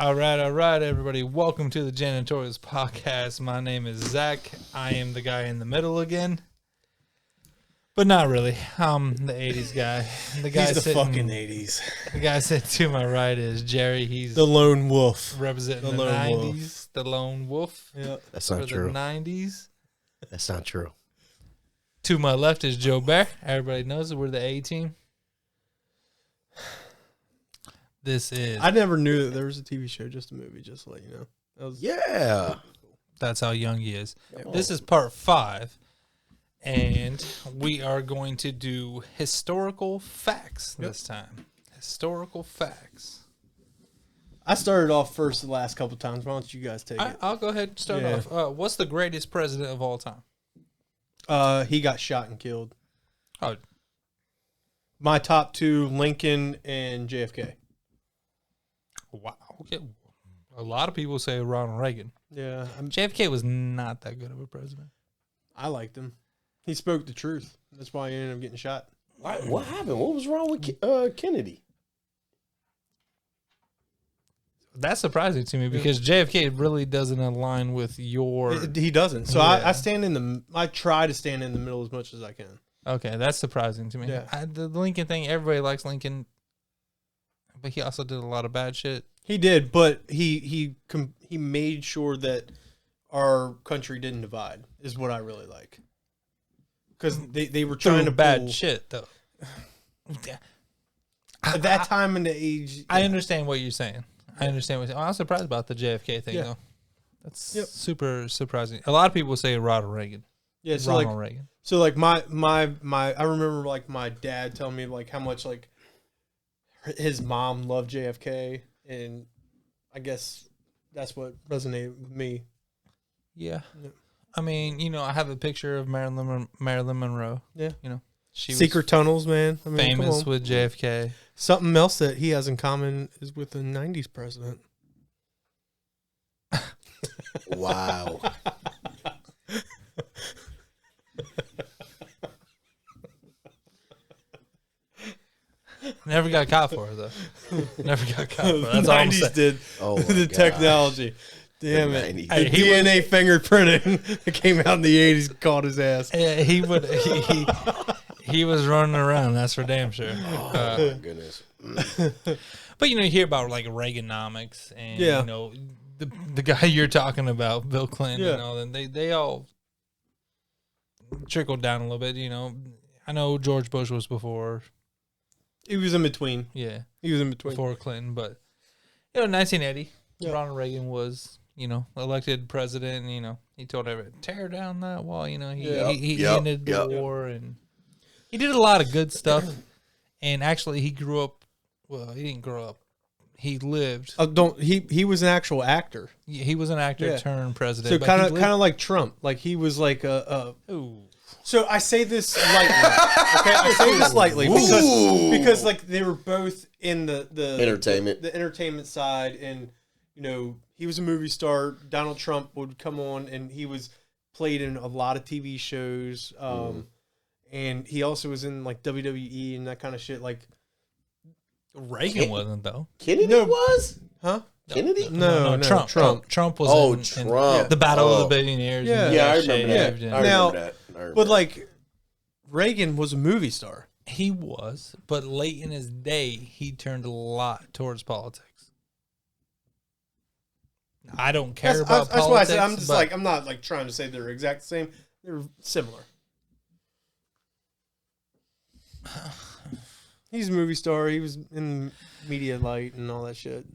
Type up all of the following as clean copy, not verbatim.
All right, everybody. Welcome to the Janitorials Podcast. My name is Zach. I am the guy in the middle again. But not really. I'm the 80s guy. He's the fucking 80s. The guy sitting to my right is Jerry. He's the lone wolf. Representing the 90s. The lone wolf. Yeah. That's not true. The 90s. That's not true. To my left is Joe Bear. Everybody knows that we're the A team. This is... I never knew that there was a TV show, just a movie, just to let you know. That was Yeah. That's how young he is. Yeah. This is part 5. And we are going to do historical facts this time. Historical facts. I started off first the last couple times. Why don't you guys take it? I'll go ahead and start off. What's the greatest president of all time? He got shot and killed. Oh, My top two, Lincoln and JFK. wow. Okay. A lot of people say Ronald Reagan. Yeah. JFK was not that good of a president. I liked him. He spoke the truth. That's why he ended up getting shot. What happened? What was wrong with Kennedy? That's surprising to me because JFK really doesn't align with your... He doesn't. So Yeah. I try to stand in the middle as much as I can. Okay, that's surprising to me. Yeah. The Lincoln thing, everybody likes Lincoln, but he also did a lot of bad shit. He did, but he made sure that our country didn't divide, is what I really like. Because they were trying to bad shit, though. At that time in the age... I understand what you're saying. I understand what you're saying. I'm surprised about the JFK thing, Yeah. though. That's super surprising. A lot of people say Ronald Reagan. Yeah, so Ronald Reagan. So like my I remember like my dad telling me like how much like his mom loved JFK, and I guess that's what resonated with me. Yeah. Yeah. I mean, I have a picture of Marilyn Monroe. Yeah. She Secret tunnels, man. I was mean, come famous on. with JFK. Something else that he has in common is with the 90s president. Wow. Never got caught for it, though. Never got caught for it. That's The all I'm 90s saying. did. Oh, my The gosh. technology. Damn The it. 90s. The Hey, he DNA fingerprinting that came out in the 80s caught his ass. Yeah, he was running around. That's for damn sure. Oh, my goodness. But you hear about like Reaganomics and Yeah. the guy you're talking about, Bill Clinton, Yeah. and all that. They all trickled down a little bit. I know George Bush was before. He was in between. Yeah, He was in between. before Clinton, but 1980, Yeah. Ronald Reagan was elected president. And, he told everyone tear down that wall. He Yep. ended the Yep. war, and he did a lot of good stuff. And actually, he grew up. Well, he didn't grow up. He lived. He was an actual actor. He was an actor Yeah. turned president. So but kind he of lived- like Trump. Like he was like a Ooh. So I say this lightly. Okay, I say this lightly because like they were both in the Entertainment. the entertainment side, and he was a movie star. Donald Trump would come on, and he was played in a lot of TV shows. And he also was in like WWE and that kind of shit. Like, Reagan wasn't though. Kennedy No. was? huh? Kennedy? No, Trump. Trump was Oh, in Trump. the Battle of Oh. the Billionaires. Yeah. and Yeah, I got remember that. shaved and- I Now- remember that. I remember But that. like, Reagan was a movie star. He was, but late in his day, he turned a lot towards politics. I don't care about That's politics. why I said I'm just but like I'm not like trying to say they're exact same. They're similar. He's a movie star. He was in media light and all that shit.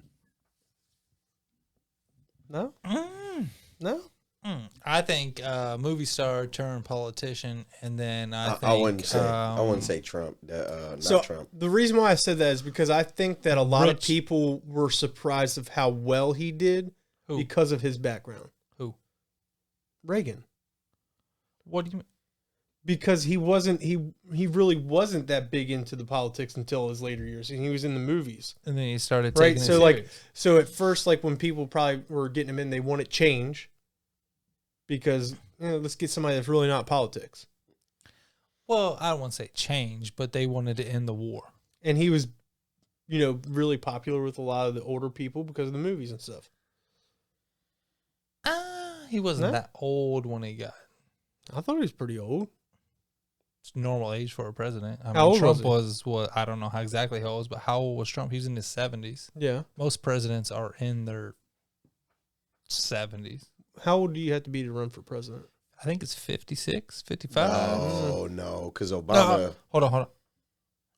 No, no. I think movie star turned politician, and then I think I wouldn't say. I wouldn't say Trump. Not Trump. The reason why I said that is because I think that a lot of Rich. people were surprised of how well he did Who? because of his background. Who? Reagan. What do you mean? Because he really wasn't that big into the politics until his later years, and he was in the movies. And then he started Right, taking it so like, serious. so at first, like when people probably were getting him in, they wanted change because let's get somebody that's really not politics. Well, I don't want to say change, but they wanted to end the war. And he was really popular with a lot of the older people because of the movies and stuff. He wasn't that old when he got. I thought he was pretty old. It's normal age for a president. I How mean, old Trump was was what I don't know how exactly how old, but how old was Trump? He was in his 70s. Yeah. Most presidents are in their 70s. How old do you have to be to run for president? I think it's 56, 55. No, because Obama. No, hold on.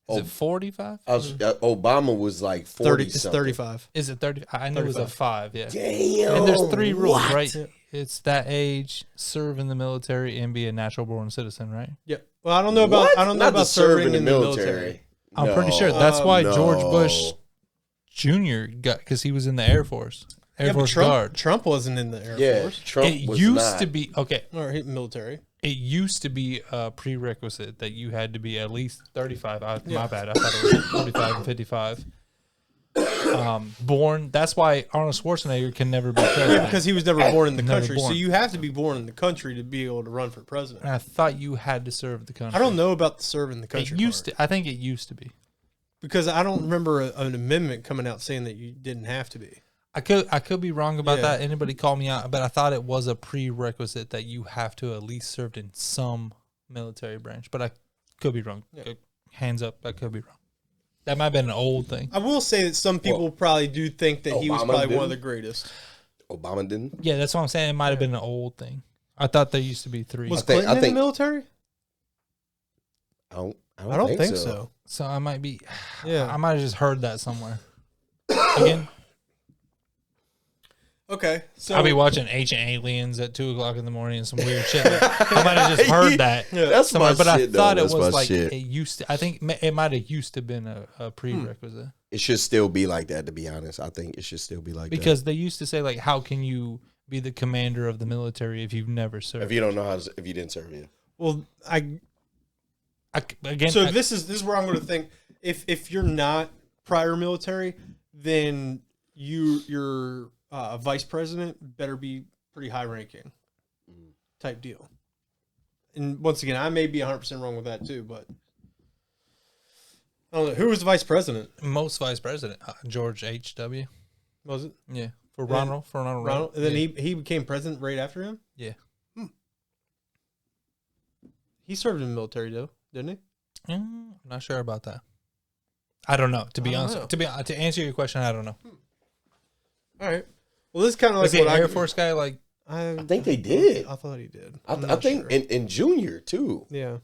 Is it 45? Obama was like 40. It's 35. Is it 30? I know it was a 5, yeah. Damn. And there's 3 rules, what? right? It's that age, serve in the military, and be a natural born citizen, right? Yeah. Well, I don't know about Not to serve serving in the military. I'm pretty sure that's why no. George Bush Jr. got, because he was in the Air Force. Air Force Guard. Trump wasn't in the Air Force. Trump It was used not. to be, okay, Or military. it used to be a prerequisite that you had to be at least 35. My bad. I thought it was 45 and 55. Born. That's why Arnold Schwarzenegger can never be president. Yeah, because he was never born in the Never country. born. So you have to be born in the country to be able to run for president. And I thought you had to serve the country. I don't know about the serving the country. It used to. I think it used to be. Because I don't remember an amendment coming out saying that you didn't have to be. I could be wrong about Yeah. that. Anybody call me out, but I thought it was a prerequisite that you have to at least served in some military branch. But I could be wrong. Yeah. Hands up, I could be wrong. That might have been an old thing. I will say that some people probably do think that he was Obama probably one of the didn't? greatest. Obama didn't. Yeah, that's what I'm saying. It might have been an old thing. I thought there used to be 3. Was I think- Clinton in think- the military? I don't think so. So I might be. Yeah. I might have just heard that somewhere. Again, Okay. So I'll be watching Ancient Aliens at 2:00 in the morning and some weird shit. I might have just heard that. That's somewhere, my but I shit, thought though. it That's was my like shit. it used to. I think it might have used to been a prerequisite It should still be like that. To be honest, I think it should still be like because they used to say like, how can you be the commander of the military if you've never that. served? If you don't know how, if you didn't serve, well, Again, so this is where I'm going to think. If you're not prior military, then your vice president better be pretty high ranking, type deal. And once again, I may be 100% wrong with that too, but I don't know. Who was the vice president? most vice president George H.W. Was it Yeah, for Ronald Ronald? Reagan. And then Yeah. he became president right after him. Yeah. He served in the military though, didn't he? I'm not sure about that. I don't know. To be I don't honest, know. to answer your question, I don't know. All right. Well, this is kind of like Was he an what Air Force guy? Like, I think they did. I thought he did. I I'm not think sure. in junior too. Yeah.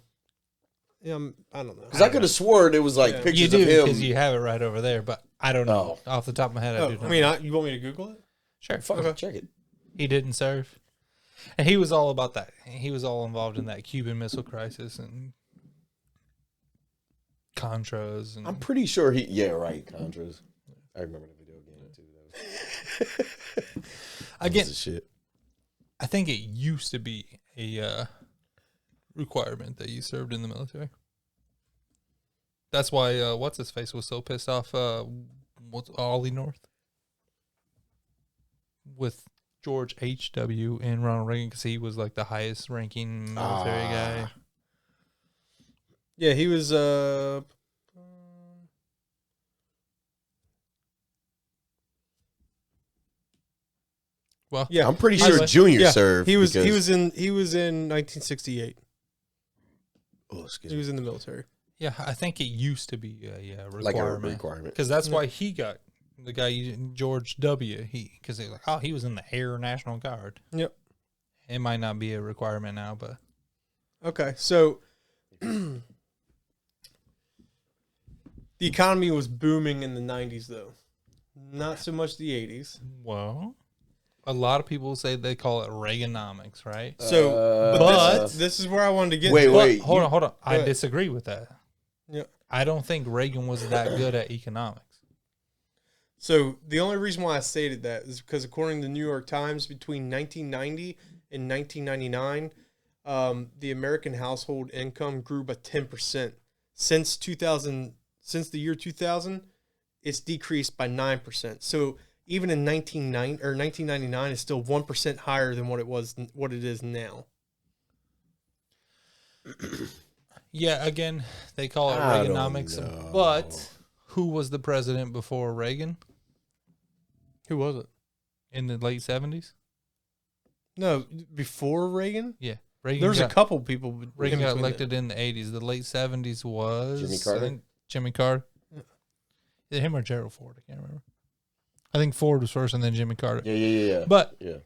Yeah, I don't know. Because I could have swore there was like Yeah. pictures you do of him. because you have it right over there, but I don't know Oh. off the top of my head. I do. Oh, Not. I mean, you want me to Google it? Sure. Fuck, check it. He didn't serve, and he was all about that. He was all involved in that Cuban Missile Crisis and Contras. And I'm pretty sure he. Yeah, right. Contras. I remember the video game too. again, Shit. I think it used to be a requirement that you served in the military. That's why what's his face was so pissed off. What's Ollie North with George H.W. and Ronald Reagan because he was like the highest ranking military guy. Yeah, he was. Well, Yeah, I'm pretty By the sure way- Junior yeah, served. he was. because- He was in 1968. Oh, excuse He me. was in the military. yeah, I think it used to be a Like a requirement requirement. because that's why he got the guy George W. Because they like, oh, he was in the Air National Guard. Yep. It might not be a requirement now, but Okay, so the economy was booming in the 90s, though. Not so much the 80s. well, a lot of people say they call it Reaganomics, right? So, but- this is where I wanted to get. Wait, to. wait. Hold on. Go I ahead. disagree with that. Yeah. I don't think Reagan was that good at economics. So the only reason why I stated that is because according to the New York Times, between 1990 and 1999, the American household income grew by 10%. Since 2000, since the year 2000, it's decreased by 9%. So even in 1999, it's still 1% higher than what it is now. Yeah, again, they call it I don't Reaganomics, know. but who was the president before Reagan Who was it? in the late 70s? No, before Reagan. Yeah. Reagan There's a couple people. Reagan in got between elected in the 80s. The late 70s was Jimmy Carter? I think Jimmy Carter. Either him or Gerald Ford. I can't remember. I think Ford was first and then Jimmy Carter. Yeah. But Yeah.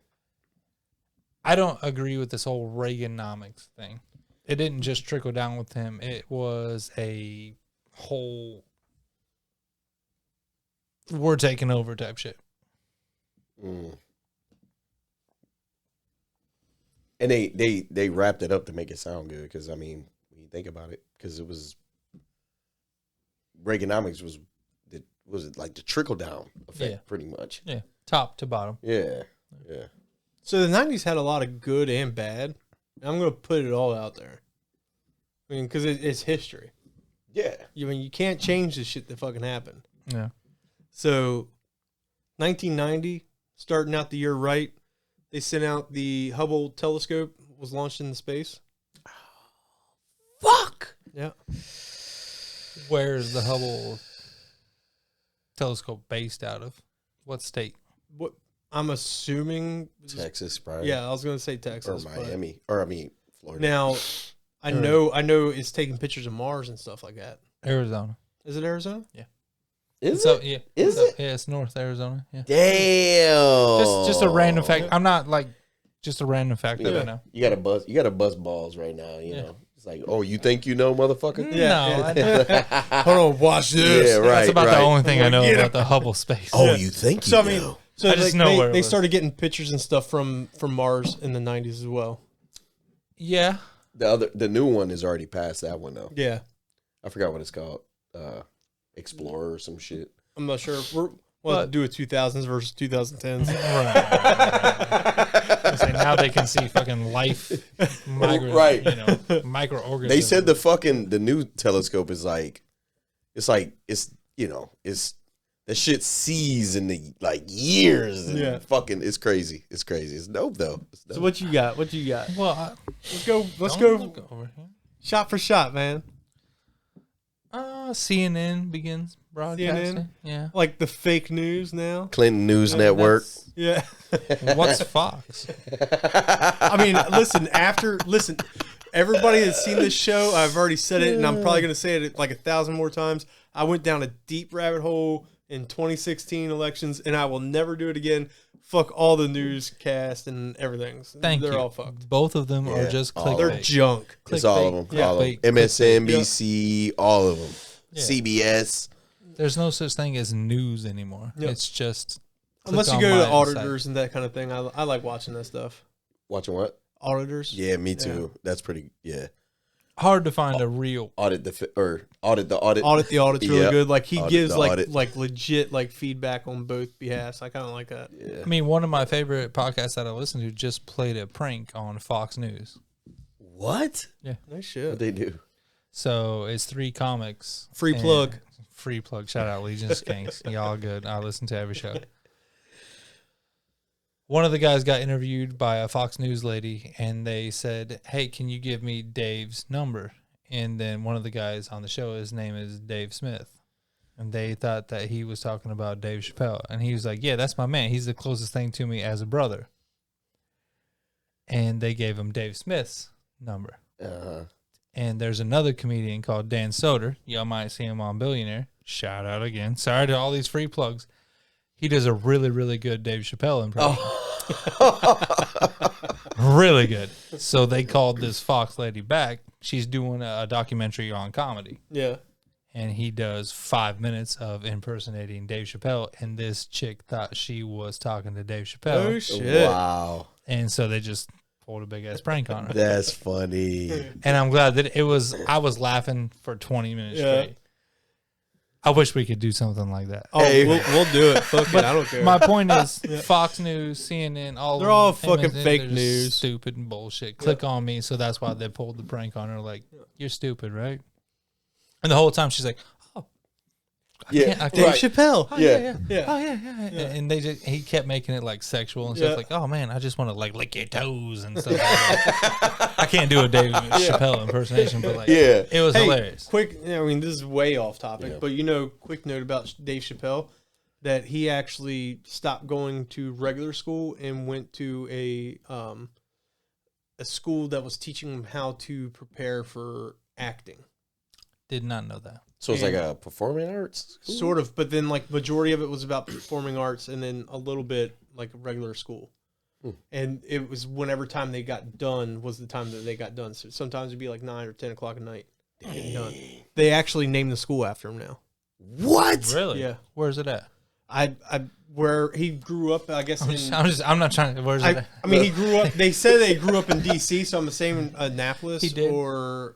I don't agree with this whole Reaganomics thing. It didn't just trickle down with him. It was a whole we're taking over type shit. Mm. And they wrapped it up to make it sound good because, I mean, when you think about it, because it was Reaganomics was it like the trickle down effect, pretty much. Yeah, top to bottom. Yeah. So the 90s had a lot of good and bad. I'm going to put it all out there. I mean, because it's history. Yeah. I mean, you can't change the shit that fucking happened. Yeah. So, 1990, starting out the year right, they sent out the Hubble telescope, was launched into space. Fuck. Yeah. Where's the Hubble telescope based out of? What state? What I'm assuming Texas, probably. Yeah, I was going to say Texas. Or Miami. Or, I mean, Florida. Now, I know it's taking pictures of Mars and stuff like that. Arizona. Is it Arizona? Yeah. Is So, it? yeah. Is So, it? Yeah, it's North Arizona. Yeah. Damn. Just a random fact. I'm not like just a random fact that I know. You got to buzz balls right now, you know. It's like, oh, you think you know, motherfucker? No, Hold on, watch this. Yeah, right. that's about the only thing I know Get about the Hubble space. Oh, you think you So I know? mean, so I just like, know where it they was. started getting pictures and stuff from Mars in the 90s as well. Yeah. The new one is already past that one though. Yeah, I forgot what it's called. Explorer or some shit. I'm not sure. We'll have to do a 2000s versus 2010s. Right. So now they can see fucking life, Right. microorganisms. They said the new telescope is like, it's the shit sees in the like years. And Yeah. fucking, it's crazy. It's crazy. It's dope though. It's dope. So what you got? What you got? Well, Let's don't go look over here. shot for shot, man. CNN begins broadcasting. CNN? Yeah. Like the fake news now. Clinton News Network. Yeah. What's Fox? I mean, listen, everybody that's seen this show, I've already said it, and I'm probably going to say it like 1,000 more times. I went down a deep rabbit hole in 2016 elections, and I will never do it again. Fuck all the newscast and everything. They're all fucked. Both of them are Yeah, just all of They're clickbait. junk. It's all of them. Yeah. All of them. Clickbait. MSNBC, all of them. Yeah. CBS. There's no such thing as news anymore. Yep. It's just Unless you click go on to the my auditors and that kind of thing. I like watching that stuff. Watching what? Auditors. Yeah, me too. That's pretty. Yeah. hard to find a real. Audit the audit. Audit the audit's really Yep. good. Like he Audit gives the like audit. legit like feedback on both behalves. I kind of like that. Yeah. I mean, one of my favorite podcasts that I listen to just played a prank on Fox News. What? No What shit. they do? So it's three comics. Free and- plug. Free plug. Shout out Legion Skanks. Y'all good. I listen to every show. One of the guys got interviewed by a Fox News lady, and they said, "Hey, can you give me Dave's number?" And then one of the guys on the show, his name is Dave Smith. And they thought that he was talking about Dave Chappelle. And he was like, "Yeah, that's my man. He's the closest thing to me as a brother." And they gave him Dave Smith's number. And there's another comedian called Dan Soder. Y'all might see him on Billionaire. Shout out again. Sorry to all these free plugs. He does a really, really good Dave Chappelle impression. Really good. So they called this Fox lady back. She's doing a documentary on comedy. Yeah. And he does 5 minutes of impersonating Dave Chappelle. And this chick thought she was talking to Dave Chappelle. Oh shit. Wow. And so they just pulled a big ass prank on her. That's funny. And I'm glad that I was laughing for 20 minutes Yeah. straight. I wish we could do something like that. Oh, Hey. we'll do it. Fuck it. I don't care. My point is, Fox News, CNN, They're of all them, fucking MSN, fake they're just news. stupid and bullshit. Click on me, so that's why they pulled the prank on her. Like, you're stupid, right? And the whole time she's like, "Oh, Yeah, I Dave can't. Chappelle. Oh, Yeah. yeah. Yeah. Oh yeah. And he kept making it like sexual and stuff. Like, oh man, I just want to like lick your toes and stuff. Like that. I can't do a Dave Chappelle impersonation, but like, it was hilarious. Quick, I mean, this is way off topic, Yeah. but quick note about Dave Chappelle, that he actually stopped going to regular school and went to a school that was teaching him how to prepare for acting. Did not know that. So it's like a performing arts? Sort of, but then like majority of it was about performing arts, and then a little bit like regular school. And it was whenever time they got done was the time that they got done. So sometimes it'd be like 9 or 10 o'clock at night. Getting done. They actually named the school after him now. What? Really? Yeah. Where's it at? I where he grew up, I guess. I'm not trying to. Where's it at? I mean, he grew up. They said they grew up in D.C., so I'm assuming Annapolis He did. or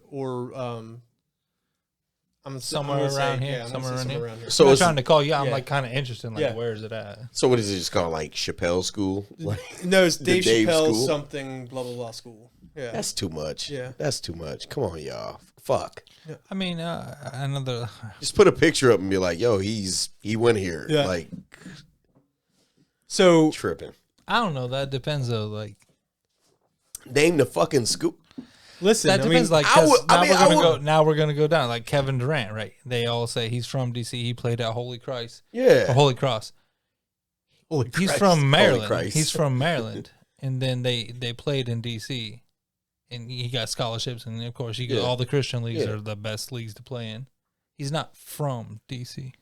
I'm Somewhere gonna say- around here. I'm Somewhere gonna say around here. So I'm not it's, trying to call you. I'm Yeah. like kind of interested. In, like, Yeah. where is it at? so what is it just called, like Chappelle School? Like, No, it's The Dave Dave Chappelle school? something blah blah blah school. Yeah, that's too much. Yeah. That's too much. Come on, y'all. Fuck. I mean, another. Just put a picture up and be like, yo, he went here. Yeah. Like, so tripping. I don't know. That depends though. Like Name the fucking school. listen, that depends. Like 'cause now we're gonna go down. Like Kevin Durant, right? They all say he's from DC. He played at Holy Christ. Yeah. Or Holy Cross. holy He's Christ. from Maryland. Christ. He's from Maryland, and then they played in DC, and he got scholarships, and of course, Yeah. all the Christian leagues Yeah. are the best leagues to play in. He's not from DC.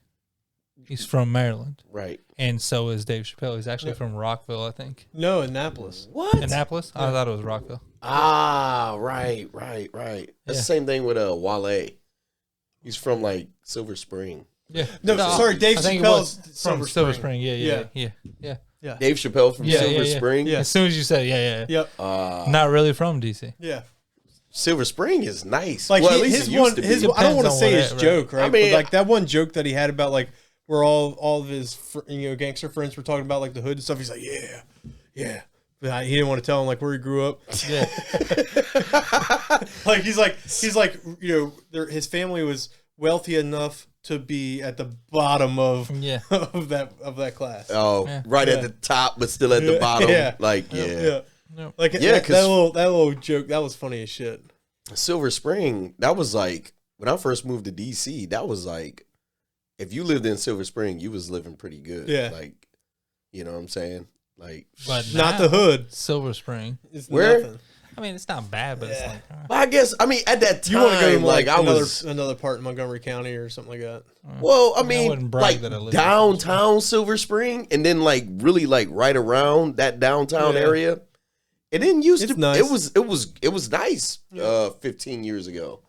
He's from Maryland, Right. and so is Dave Chappelle. He's actually from Rockville, I think. No, Annapolis. What? Annapolis? I thought it was Rockville. Ah, right. That's Yeah. the same thing with Wale. He's from like Silver Spring. Yeah. No, sorry, Dave I think it Chappelle's was Silver from Silver Spring. Spring. Yeah. Dave Chappelle from Yeah, Silver yeah. Spring. Yeah. As soon as you said, yeah. Yep. Not really from DC. Yeah. Silver Spring is nice. Like well, at least his it used one, to be. his I don't want to Depends on say what his it- joke, right? I mean, but like that one joke that he had about like where all of his gangster friends were talking about like the hood and stuff. He's like, yeah. But he didn't want to tell him like where he grew up. Yeah. Like he's like his family was wealthy enough to be at the bottom of Yeah. of that class. Oh, Yeah. right Yeah. at the top, but still at the bottom. Yeah. Like, yeah. No. Like Yeah, that 'cause- little joke that was funny as shit. Silver Spring, that was like, when I first moved to DC, that was like, if you lived in Silver Spring, you was living pretty good. Yeah. Like, you know what I'm saying? Like, But Not now, the hood. Silver Spring. It's Where? nothing. I mean, it's not bad, but it's Yeah. like. well, I guess, I mean, at that time, You want to go to like I another was, another part in Montgomery County or something like that. well, I I mean, wouldn't brag like that I lived in downtown Silver Spring, and then like really like right around that downtown Yeah. area. It didn't used It's to. nice. It was nice. Yeah. 15 years ago.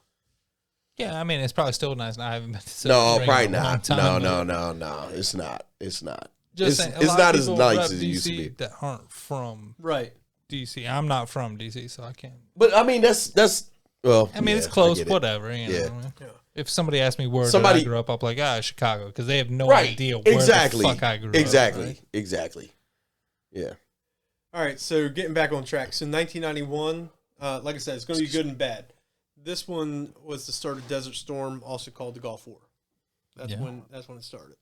Yeah, I mean, it's probably still nice. I haven't been to Silver No, Spring probably in a long not. time, but No. It's not. It's not. Just It's, saying, a it's lot not of as people nice rep as it used to DC be. that aren't from Right. DC. I'm not from DC, so I can't. But I mean, that's well. I mean, yeah, it's close, I get it. whatever. You know, Yeah. I mean, Yeah. if somebody asked me where Somebody- did I grew up, I'm like, Chicago, because they have no Right. idea where Exactly. the fuck I grew Exactly. up. Right? Exactly. Yeah. All right, so getting back on track. So 1991, like I said, it's going to be good and bad. This one was the start of Desert Storm, also called the Gulf War. That's Yeah. when it started.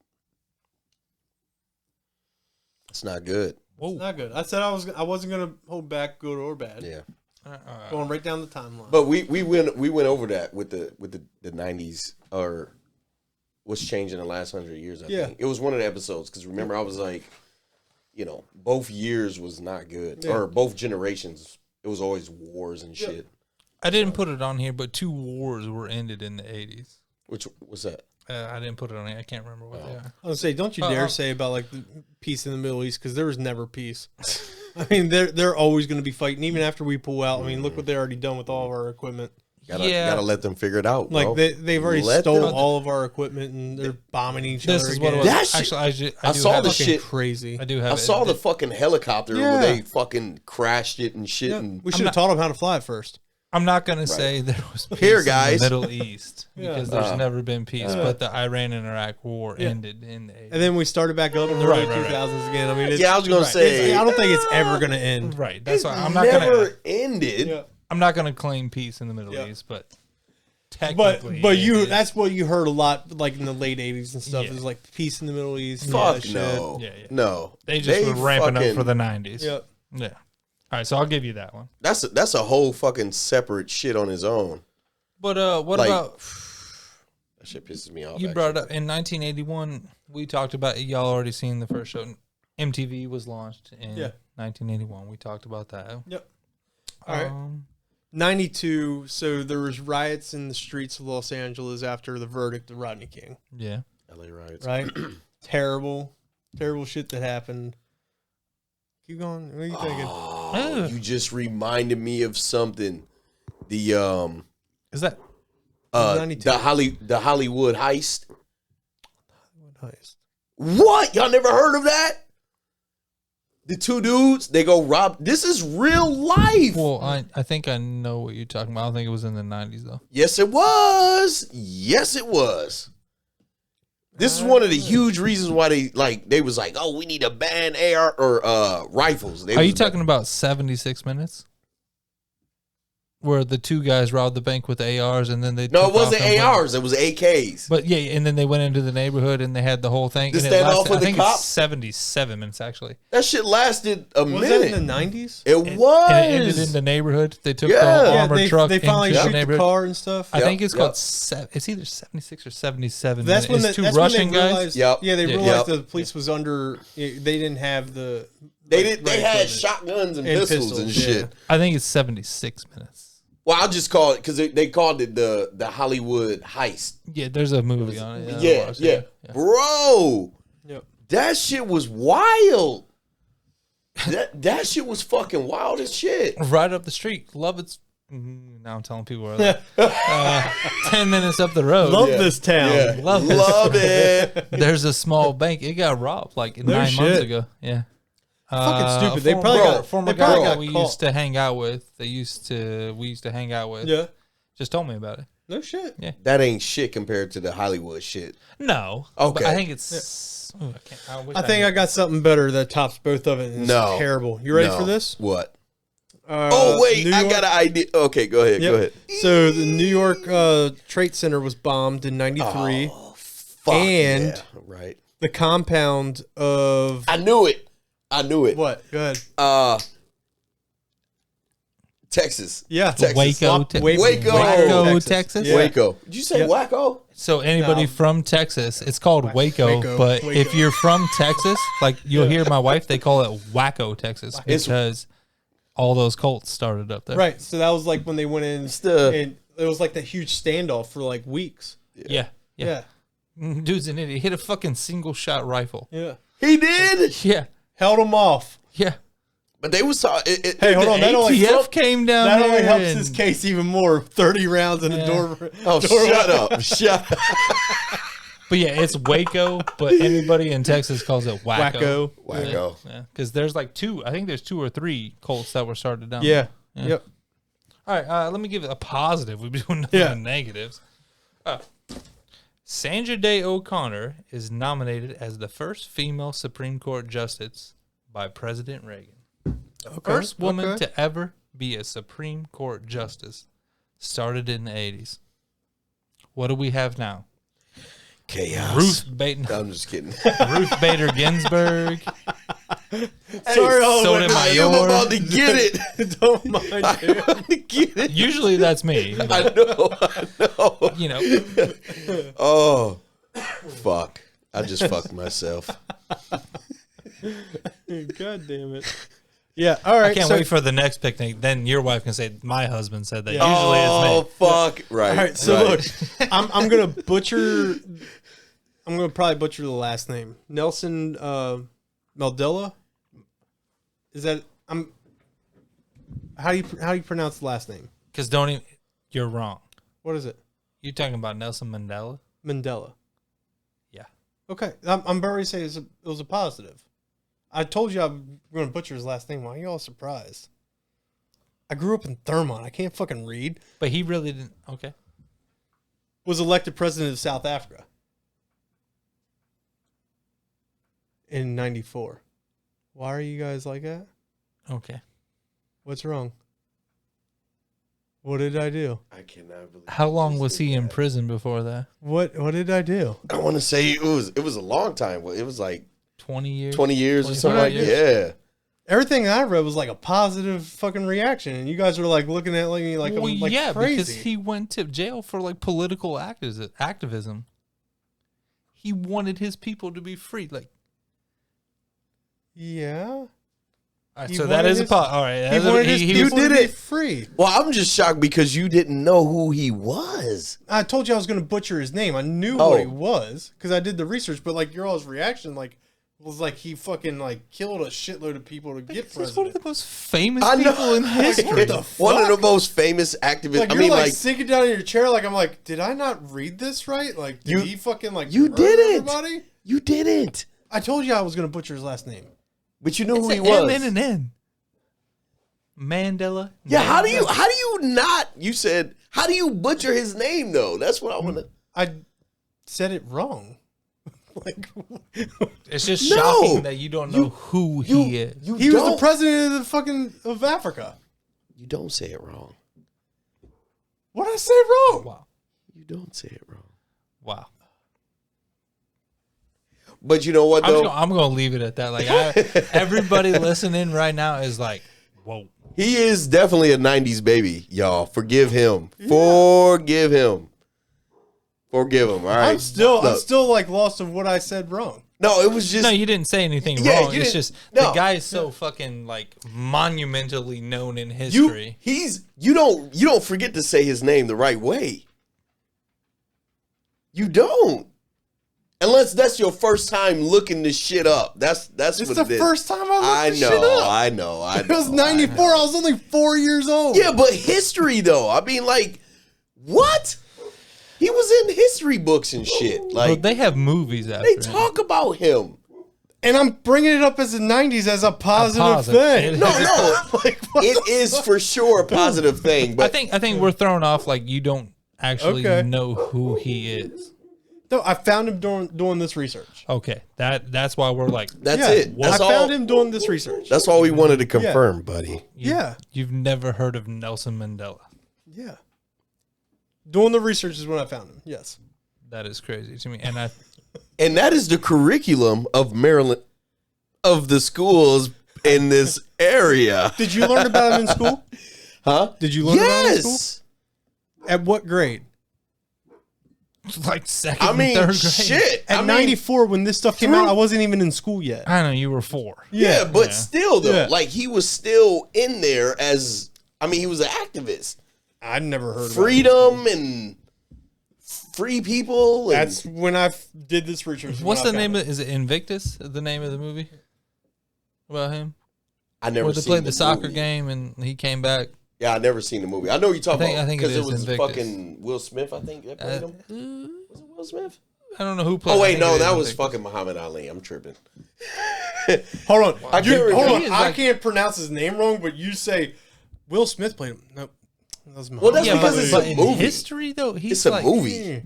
It's not good. Whoa. Not good. I said I wasn't going to hold back good or bad. Yeah. Going right down the timeline. But we went over that with the 90s, or what's changed in the last 100 years. I Yeah. think it was one of the episodes, because remember I was like, both years was not good, Yeah. or both generations. It was always wars and shit. I didn't put it on here, but 2 wars were ended in the 80s. Which was that? I didn't put it on here. I can't remember what they are. I was say, don't you Oh, dare oh. say about like the peace in the Middle East, because there was never peace. I mean, they're always going to be fighting, even after we pull out. I mean, look what they already done with all of our equipment. Gotta let them figure it out. Like bro. they've already Let stole them- all of our equipment and they're bombing each This other is again. what it was. That shit- Actually, I I do saw have the it. Fucking shit. crazy. I do have I it. saw the fucking helicopter Yeah. where they fucking crashed it and shit. Yeah, And we should have taught them how to fly at first. I'm not going to say there was peace Here, in guys. the Middle East because there's never been peace, Yeah. but the Iran and Iraq war Yeah. ended in the 80s. And then we started back up in the Right, early right, right. 2000s again. I mean, it's, Yeah, I was gonna say- I don't think it's ever going to end. Right. That's it why I'm not never going to ended. Yeah. I'm not going to claim peace in the Middle Yeah. East, but technically, but it you is. that's what you heard a lot, like in the late '80s and stuff. Yeah. It was like peace in the Middle East. Fuck shit. no. Yeah. No. They just were ramping up fucking- for the 90s. Yep. Yeah. All right, so I'll give you that one. That's a whole fucking separate shit on his own. But what Like, about That shit pisses me off. you brought up in 1981? We talked about y'all already seen the first show. MTV was launched in 1981. We talked about that. Yep. All right. 92. So there was riots in the streets of Los Angeles after the verdict of Rodney King. Yeah. LA riots. Right. terrible shit that happened. Keep going. What are you thinking? Oh, you just reminded me of something. The Is that 92. the Hollywood heist. What heist? What? Y'all never heard of that? The two dudes, they go rob. This is real life. Well, I think I know what you're talking about. I don't think it was in the 90s though. Yes, it was. Yes, it was. This is one of the huge reasons why they was like, oh, we need to ban AR or rifles. Are you talking about 76 Minutes? Where the two guys robbed the bank with ARs and then they No, took it wasn't off and went- ARs. It was AKs. But yeah, and then they went into the neighborhood and they had the whole thing. To And it stand off lasted, with I the think cop? it's 77 minutes actually. That shit lasted a Was minute. that in the '90s? It was. And it ended in the neighborhood. They took the Yeah. whole Yeah, armored truck they finally into the shoot the neighborhood. car and stuff. I think it's Yep. called. It's either 76 or 77. That's when it's two that's Russian when they guys. realized. Yep. Yeah, they Yeah. realized Yep. the police was under. They didn't have the. They like, did. They right had equipment. shotguns and And pistols and pistols, shit. I think it's 76 minutes. Well, I'll just call it because they called it the Hollywood heist. Yeah, there's a movie on it. Yeah, yeah, bro. Yep. That shit was wild. That shit was fucking wild as shit. Right up the street. Love it's. Now I'm telling people where they're 10 minutes up the road. Love this town. Yeah, Love it. love it. There's a small bank. It got robbed like No 9 months shit. ago. Yeah. Fucking stupid. They Former- probably got former they probably guy got we caught. used to hang out with. We used to hang out with. Yeah. Just told me about it. No shit. Yeah. That ain't shit compared to the Hollywood shit. No. Okay. But I think it's. Ooh, wish I think I got something better that tops both of it. And it's No. terrible. You ready No. for this? What? Oh wait, New I York- got an idea. Okay, go ahead. Yep. Go ahead. So the New York Trade Center was bombed in '93. Oh, fuck And- yeah. Right. The compound of I knew it. what? Go ahead. Texas. Yeah, Texas. Waco, Waco, Texas. Yeah. Waco. Did you say Yep. Wacko? So anybody No. from Texas, it's called Waco, Waco. but Waco. if you're from Texas, like you'll hear my wife, they call it Wacko, Texas, It's- because all those cults started up there. Right. So that was like when they went in, the- and it was like the huge standoff for like weeks. Yeah. Yeah. Dude's an idiot. Hit a fucking single shot rifle. Yeah. He did. Yeah. Held them off. Yeah. But they was talking. Hey, hold on. That only, ATF came down that there. only helps and- his case even more. 30 rounds in a door. Oh, door shut up. Shut up. But yeah, it's Waco, but anybody in Texas calls it Wacko. Wacko. Yeah. Because there's like I think there's 2 or 3 cults that were started down Yeah. there. Yep. All right, let me give it a positive. We've been doing nothing Yeah. but negatives. Sandra Day O'Connor is nominated as the first female Supreme Court justice by President Reagan. Okay. First woman okay. to ever be a Supreme Court justice. Started in the 80s. What do we have now? Chaos. Ruth Bader, I'm just kidding. Ruth Bader Ginsburg. Sorry, I'm about to get it. Don't mind. I'm Dude. about to get it. Usually that's me. You know. I know. You know. Oh, fuck. I just fucked myself. God damn it. Yeah. All right. I can't so, wait for the next picnic. Then your wife can say, my husband said that. Yeah. Usually Oh, it's me. fuck. Right. All right. So right. look, I'm gonna butcher. I'm gonna probably butcher the last name. Nelson Mandela. Is that How do you pronounce the last name? Because you're wrong. What is it? You're talking about Nelson Mandela? Mandela. Yeah. Okay. I'm already saying it was a positive. I told you I'm going to butcher his last name. Why are you all surprised? I grew up in Thurmont. I can't fucking read. But he really didn't. Okay. Was elected president of South Africa in '94. Why are you guys like that? Okay. What's wrong? What did I do? I cannot believe. How long was he in prison before that? What did I do? I want to say it was a long time. It was like 20 years. 20 years or something like that. Yeah. Everything I read was like a positive fucking reaction, and you guys were like looking at me like I'm like yeah, crazy. because he went to jail for like political activism. He wanted his people to be free. Like, yeah. all right, He so that wanted is a his- part. All right, He wanted his people did to be it. free. Well, I'm just shocked because you didn't know who he was. I told you I was going to butcher his name. I knew what he was because I did the research. But like your all's reaction, like was like he fucking like killed a shitload of people to get He's one of president. the most famous I know. people in history. What the One of the fuck? most famous activists. Like I you're mean, like like sinking down in your chair. Like I'm like, did I not read this right? Like did he fucking like you murder didn't. everybody? You didn't. I told you I was going to butcher his last name. But you knew It's who he an was. M and an N. Mandela. Yeah, how do you not? You said, how do you butcher his name though? That's what I want to. I said it wrong. Like It's just No. shocking that you don't know who he is. he was the president of the fucking of Africa. You don't say it wrong. What did I say wrong? Wow. You don't say it wrong. Wow. But you know what though? I'm going to leave it at that. Like everybody listening right now is like, whoa. He is definitely a 90s baby, y'all. Forgive him. Forgive him. Forgive him. All right. I'm still Look. like lost of what I said wrong. No, it was just. No, you didn't say anything Yeah, wrong. you It's didn't- just no. the guy is so fucking like monumentally known in history. You don't forget to say his name the right way. You don't. Unless that's your first time looking this shit up. That's It's what the it is. first time I looked this shit up. I know. It was 94. I was only 4 years old. Yeah, but history though. I mean, like, what? He was in history books and shit. But Like they have movies after they him. talk about him. And I'm bringing it up as the 90s as a positive thing. It- No, no, Like, what it the is fuck? for sure a positive thing. But I think we're thrown off. Like you don't actually Okay. know who he is. No, I found him doing this research. Okay, that's why we're like, that's Yeah, it. That's I all. found him doing this research. That's all we wanted to confirm, buddy. Yeah. you've never heard of Nelson Mandela. Yeah. Doing the research is when I found him. Yes. That is crazy to me. And And that is the curriculum of Maryland, of the schools in this area. Did you learn about him in school? Huh? Did you learn about him in school? Yes. At what grade? like second, I mean, and third grade. shit. At I mean, 94, when this stuff came out, I wasn't even in school yet. I know you were 4. yeah, but Yeah. still, though, Yeah. like he was still in there as, I mean, he was an activist. I'd never heard of Freedom and free people. And That's when I did this research. What's the name of? Is it Invictus? The name of the movie about him? I never Where they seen played the soccer movie. game and he came back. Yeah, I never seen the movie. I know what you're talking I about think it because it is was Invictus. fucking Will Smith. I think that played him. Was it Will Smith? I don't know who played. Oh I wait, think no, it is that was Invictus. fucking Muhammad Ali. I'm tripping. Hold on. I can't remember. Hold on. He is I like- can't pronounce his name wrong, but you say Will Smith played him. Nope. That was Well, that's Yeah, because but, it's but a in movie. history though, he's It's a like, movie.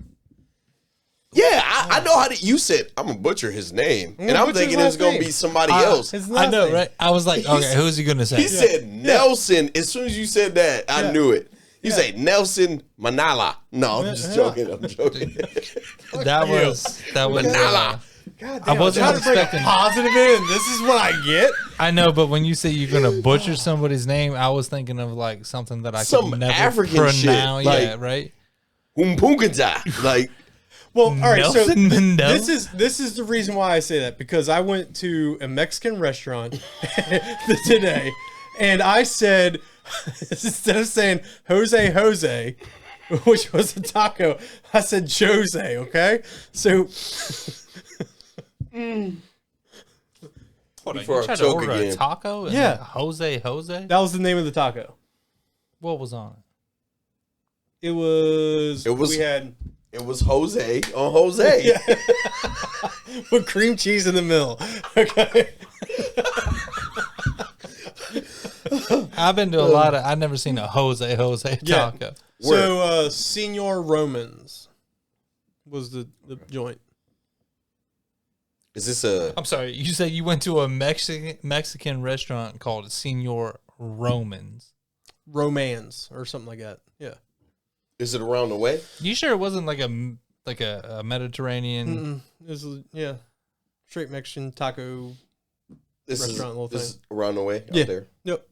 Yeah, I know how to. You said I'm gonna butcher his name, and gonna I'm butcher thinking his it's gonna last be name. somebody else. His I last know, name. right? I was like, okay, who's he gonna say? He said Nelson. As soon as you said that, I Yeah. knew it. You Yeah. say Nelson Manala. No, I'm just Yeah. joking. I'm joking. that you. was Manala. God I damn, wasn't I'm trying to bring a expecting- positive in. This is what I get. I know, but when you say you're gonna butcher somebody's name, I was thinking of like something that I Some could never African pronounce. shit, Yeah, like- right. Umpunkaja. Like, Well, all right. So Nelson Mandela? this is the reason why I say that, because I went to a Mexican restaurant today, and I said, instead of saying Jose, which was a taco, I said Jose. Okay, so Hold on, Before you I tried to choke order a again. taco? And Yeah. Jose. that was the name of the taco. What was on it? It was. We had it was Jose on Jose. with cream cheese in the middle. Okay. I've been to a lot of. I've never seen a Jose Yeah. taco. So, Senor Romans was the joint. Is this a? I'm sorry. You said you went to a Mexican restaurant called Senor Romans. Romance or something like that. Yeah. Is it around the way? You sure it wasn't like a Mediterranean? It was, straight Mexican taco restaurant little This is thing. around the way Yeah. out there. Yep.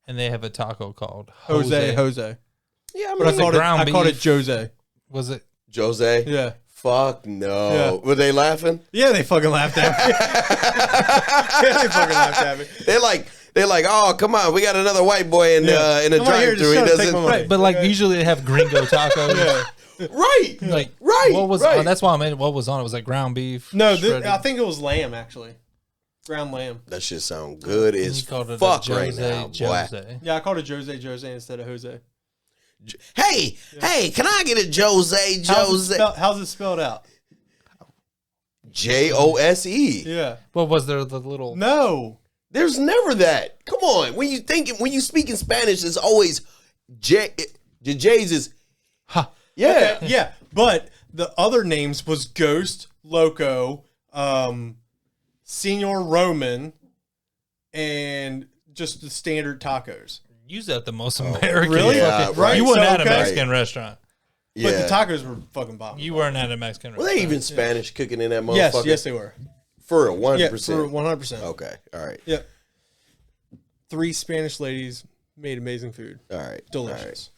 And they have a taco called Jose. Yeah, I But mean, it's ground I called it beef. Jose. Was it? Jose. Yeah. Fuck no. Yeah. Were they laughing? Yeah, they fucking laughed at me. Yeah, they fucking laughed at me. They're like, oh, come on, we got another white boy in a Come on here, drive-through. just He shut up, take doesn't. my money. But like usually they have gringo tacos. Yeah. Right. Like Right. What was? right. Oh, that's why I made. What was on it was like ground beef. No, shredded. I think it was lamb actually. Ground lamb. That shit sound good And as you called it a fuck Jose, right now, boy. Jose. Yeah, I called it Jose instead of Jose. Hey, can I get a Jose? How's it spelled out? Jose. Yeah. What was there? The little. No. There's never that. Come on. When you speak in Spanish, it's always J. The J's is Ha. yeah. Okay, yeah, but the other names was Ghost, Loco, Senor Roman, and just the standard tacos. Use that the most American. Really? Yeah, fucking- right. You weren't So, at a okay. Mexican restaurant. Yeah. But the tacos were fucking bomb. You weren't at a Mexican Were restaurant. they even Spanish cooking in that Yes, motherfucker? yes, they were. For a Yeah, 100%. for 100%. Okay. All right. Yeah. 3 Spanish ladies made amazing food. All right. Delicious.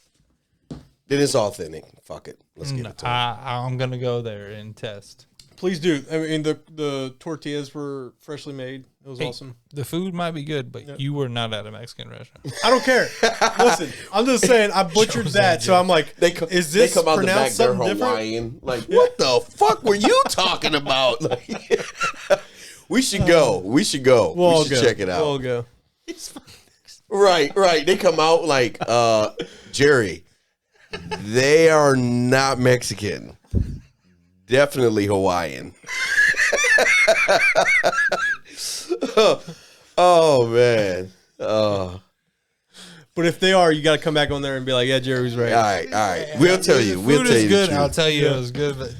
All right. Then it's authentic. Fuck it. Let's get it to it. I'm gonna go there and test. Please do. I mean, the tortillas were freshly made. It was Hey, awesome. The food might be good, but you were not at a Mexican restaurant. I don't care. Listen, I'm just saying I butchered that, so I'm like, is this they come out the back, pronounced they're something different? Hawaiian. Like, what the fuck were you talking about? Like, we should go. We should go. We'll we should go. check it out. We'll go. Right. They come out like, Jerry, they are not Mexican. Definitely Hawaiian. Oh, man. But if they are, you got to come back on there and be like, yeah, Jerry was right. All right. We'll tell you. We'll Food tell is you good. the I'll truth. tell you it was good, but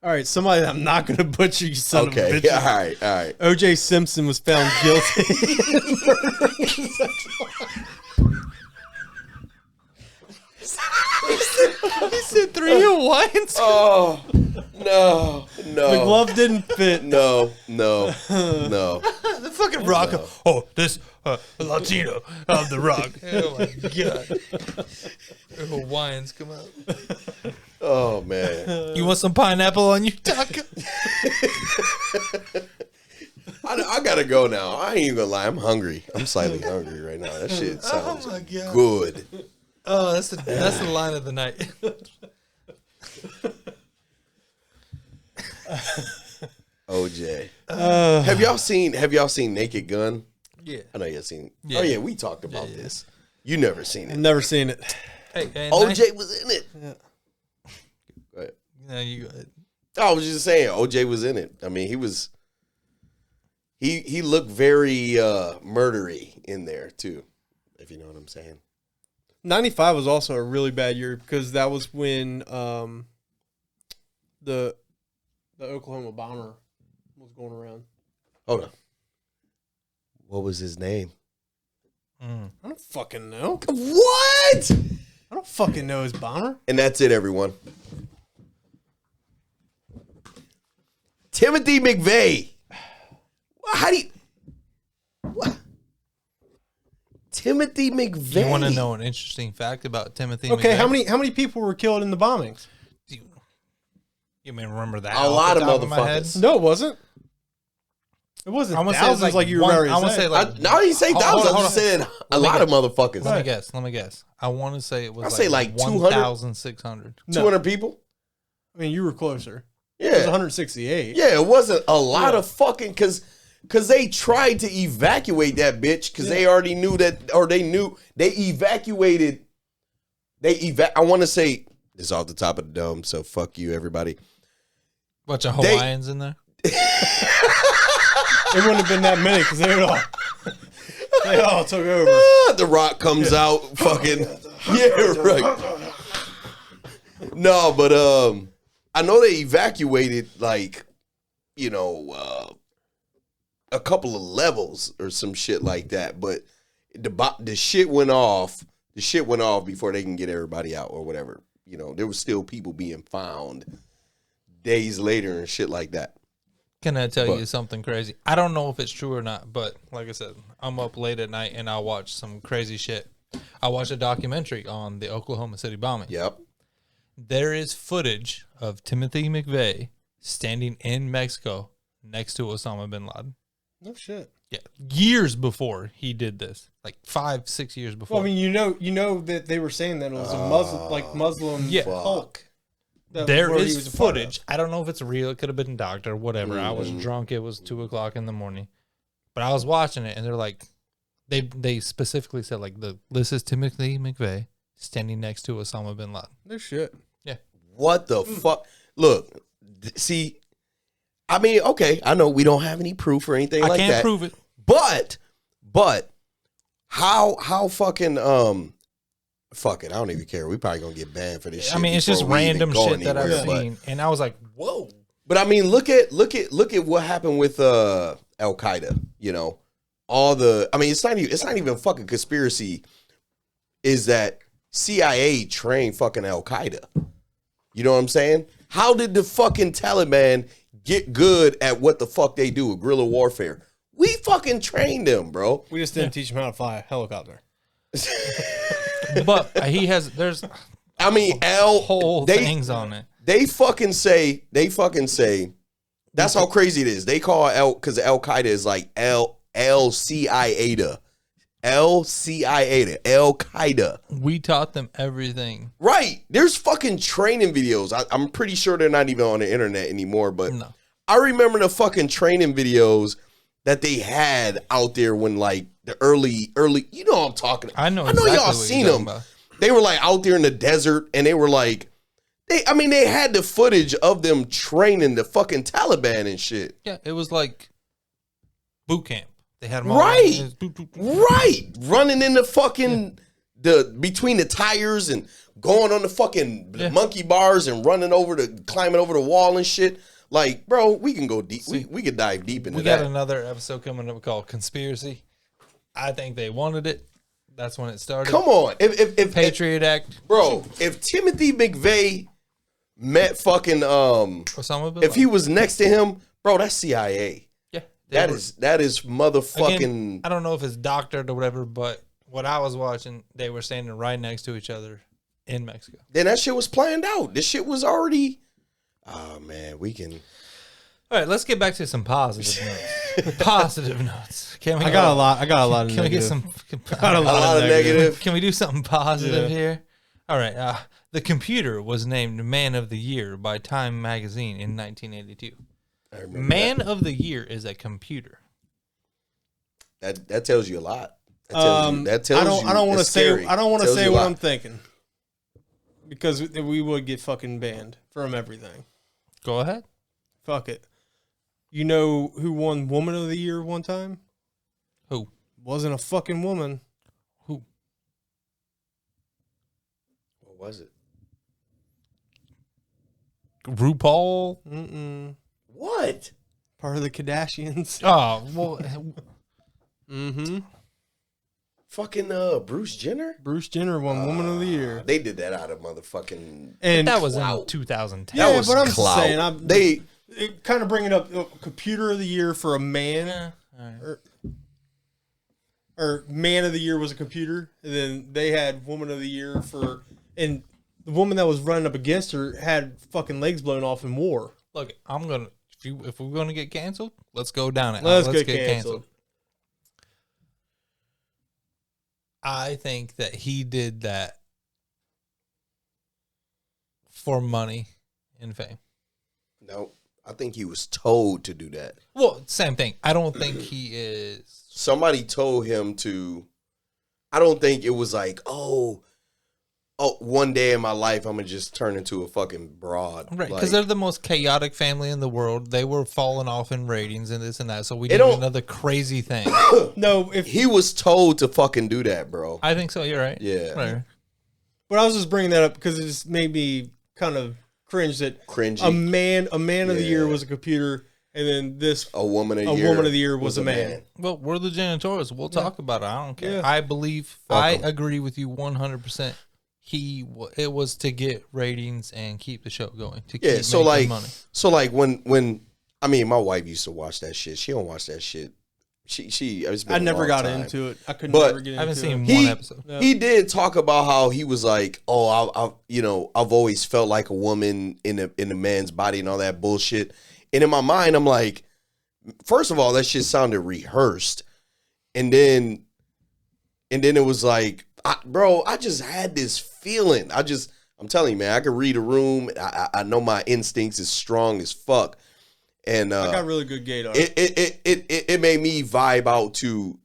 All right, somebody that I'm not going to butcher, you son of a Okay. bitch. All right. O.J. Simpson was found guilty. he said 3 Hawaiians. Oh, no. The glove didn't fit. No. The fucking rock. Oh, this Latino of the rock. Oh my god. The Hawaiians come out. Oh, man. You want some pineapple on your taco? I gotta go now. I ain't even gonna lie. I'm hungry. I'm slightly hungry right now. That shit sounds my God. good. Oh, that's the line of the night. OJ. Have y'all seen Naked Gun? Yeah. I know y'all seen. Yeah. Oh yeah, we talked about this. You never seen I've it. never seen it. Hey, and OJ was in it. Go ahead. No, you go ahead. I was just saying, OJ was in it. I mean, he was. He looked very murdery in there too, if you know what I'm saying. 95 was also a really bad year because that was when the Oklahoma bomber was going around. Hold on. What was his name? I don't fucking know. What? I don't fucking know his bomber. And that's it, everyone. Timothy McVeigh. How do you? What? Timothy McVeigh. You want to know an interesting fact about Timothy? Okay, McVeigh? how many people were killed in the bombings? You may remember that? A off lot the of top my head? motherfuckers. No, it wasn't. It wasn't I'm gonna thousands say like you were one, already I'm gonna say saying. like No, I didn't say Hold thousands. on, I just said a me lot of guess. motherfuckers. Let me guess. I want to say it was I'll say like 200? 1,600. 200 people? I mean, you were closer. It was Yeah. 168. Yeah, it wasn't a lot of fucking, because they tried to evacuate that bitch because they already knew that, or they evacuated. I want to say, this is off the top of the dome, so fuck you, everybody. Bunch of Hawaiians in there. It wouldn't have been that many because they all took over. The Rock comes out, fucking, yeah, right. No, but I know they evacuated like, a couple of levels or some shit like that, but the shit went off. The shit went off before they can get everybody out or whatever. You know, there was still people being found days later and shit like that. Can I tell you something crazy? I don't know if it's true or not, but like I said, I'm up late at night and I watch some crazy shit. I watched a documentary on the Oklahoma City bombing. Yep. There is footage of Timothy McVeigh standing in Mexico next to Osama bin Laden. No shit. Yeah, years before he did this, like 5-6 years before. Well, I mean, you know that they were saying that it was a Muslim cult. There is footage. I don't know if it's real. It could have been doctor, whatever. I was drunk. It was 2:00 in the morning, but I was watching it, and they're like, they specifically said like this is Timothy McVeigh standing next to Osama bin Laden. No shit. Yeah. What the fuck? Look, see, I mean, okay, I know we don't have any proof or anything like that. I can't prove it, but how fucking fuck it, I don't even care. We probably gonna get banned for this shit. I mean, it's just random shit that I've seen, and I was like, whoa. But I mean, look at what happened with Al Qaeda. You know, I mean, it's not even a fucking conspiracy. Is that CIA trained fucking Al Qaeda? You know what I'm saying? How did the fucking Taliban get good at what the fuck they do with guerrilla warfare? We fucking trained them, bro. We just didn't teach them how to fly a helicopter. But there's I mean, things on it. They fucking say that's how crazy it is. They call because Al Qaeda is like Al-Qaeda. Al-Qaeda. We taught them everything. Right. There's fucking training videos. I'm pretty sure they're not even on the internet anymore, but No. I remember the fucking training videos that they had out there when like the early, you know what I'm talking about. I know y'all what seen you're them. talking about. They were like out there in the desert and they were like, they had the footage of them training the fucking Taliban and shit. Yeah, it was like boot camp. They had them all Right. Running in the fucking, between the tires and going on the fucking monkey bars and climbing over the wall and shit. Like, bro, we can go deep. We could dive deep into that. We got another episode coming up called Conspiracy. I think they wanted it. That's when it started. Come on. If Patriot Act. Bro, if Timothy McVeigh met fucking Osama bin if he was next to him, bro, that's CIA. Yeah. That is motherfucking. Again, I don't know if it's doctored or whatever, but what I was watching, they were standing right next to each other in Mexico. Then that shit was planned out. This shit was already. Oh man, we can. All right, let's get back to some positive notes. Positive notes. Can we? I got a lot of Can we get negative. some? Got a lot of negative. Can we do something positive here? All right. The computer was named Man of the Year by Time Magazine in 1982. I remember Man of the Year is a computer. That tells you a lot. That tells you. I don't want to it's say. scary. I don't want to Tells say you a what lot. I'm thinking because we would get fucking banned from everything. Go ahead. Fuck it. You know who won Woman of the Year one time? Who? Wasn't a fucking woman. Who? What was it? RuPaul. What? Part of the Kardashians. Oh well. Fucking Bruce Jenner? Bruce Jenner won Woman of the Year. They did that out of motherfucking. And That was in Clout. 2010. yeah, that was but I'm clout. just saying, They kind of bringing up Computer of the Year for a man. Yeah, all right. Or Man of the Year was a computer, and then they had Woman of the Year for, and the woman that was running up against her had fucking legs blown off in war. Look, I'm gonna. If we're gonna get canceled, let's go down it. Let's get canceled. I think that he did that for money and fame. No, I think he was told to do that. Well, same thing. I don't think he is. Somebody told him to. I don't think it was like, oh, one day in my life I'm gonna just turn into a fucking broad, Right, because Like, they're the most chaotic family in the world. They were falling off in ratings and this and that. So we They did don't- another crazy thing. No, if he was told to fucking do that, bro. I think so. You're right. Yeah. Right. but I was just bringing that up because it just made me kind of cringe that Cringy. a man of the year Yeah. was a computer, And then this a woman of the year was a man. Well, we're the janitorials. We'll talk about it. I don't care. Yeah. I believe. I agree with you 100%. It was to get ratings and keep the show going. To keep making money. So like when I mean, my wife used to watch that shit. She don't watch that shit. I never got into it. I couldn't never get into it. I haven't seen one episode. Yeah. He did talk about how he was like, oh, I've always felt like a woman in a man's body and all that bullshit. And in my mind, I'm like, first of all, that shit sounded rehearsed. And then it was like, I just had this feeling. I'm telling you, man, I could read a room. I know my instincts is strong as fuck. And I got really good gaydar. It made me vibe out to,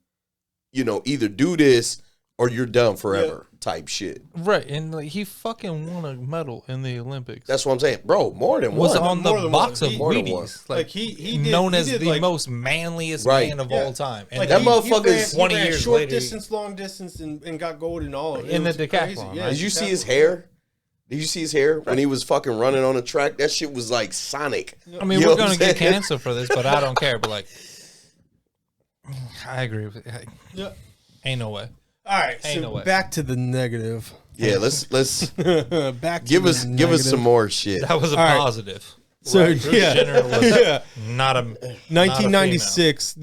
either do this or you're done forever type shit. Right, and like he fucking won a medal in the Olympics. That's what I'm saying, bro. More than was one. on the box of Wheaties, like he did, known as did the most manliest man of all time. And like that motherfucker's 20 years short later, distance, long distance, and got gold in all of it. In the was decathlon. crazy. Yeah, Did you see his hair? Did you see his hair when he was fucking running on the track? That shit was like Sonic. I mean, we're gonna get canceled for this, but I don't care. But like, I agree with it. Yeah. Ain't no way. All right, Ain't no way. Back to the negative. Yeah, let's back. give us some more shit. That was a All right. positive. So Bruce Jenner was not a 1996.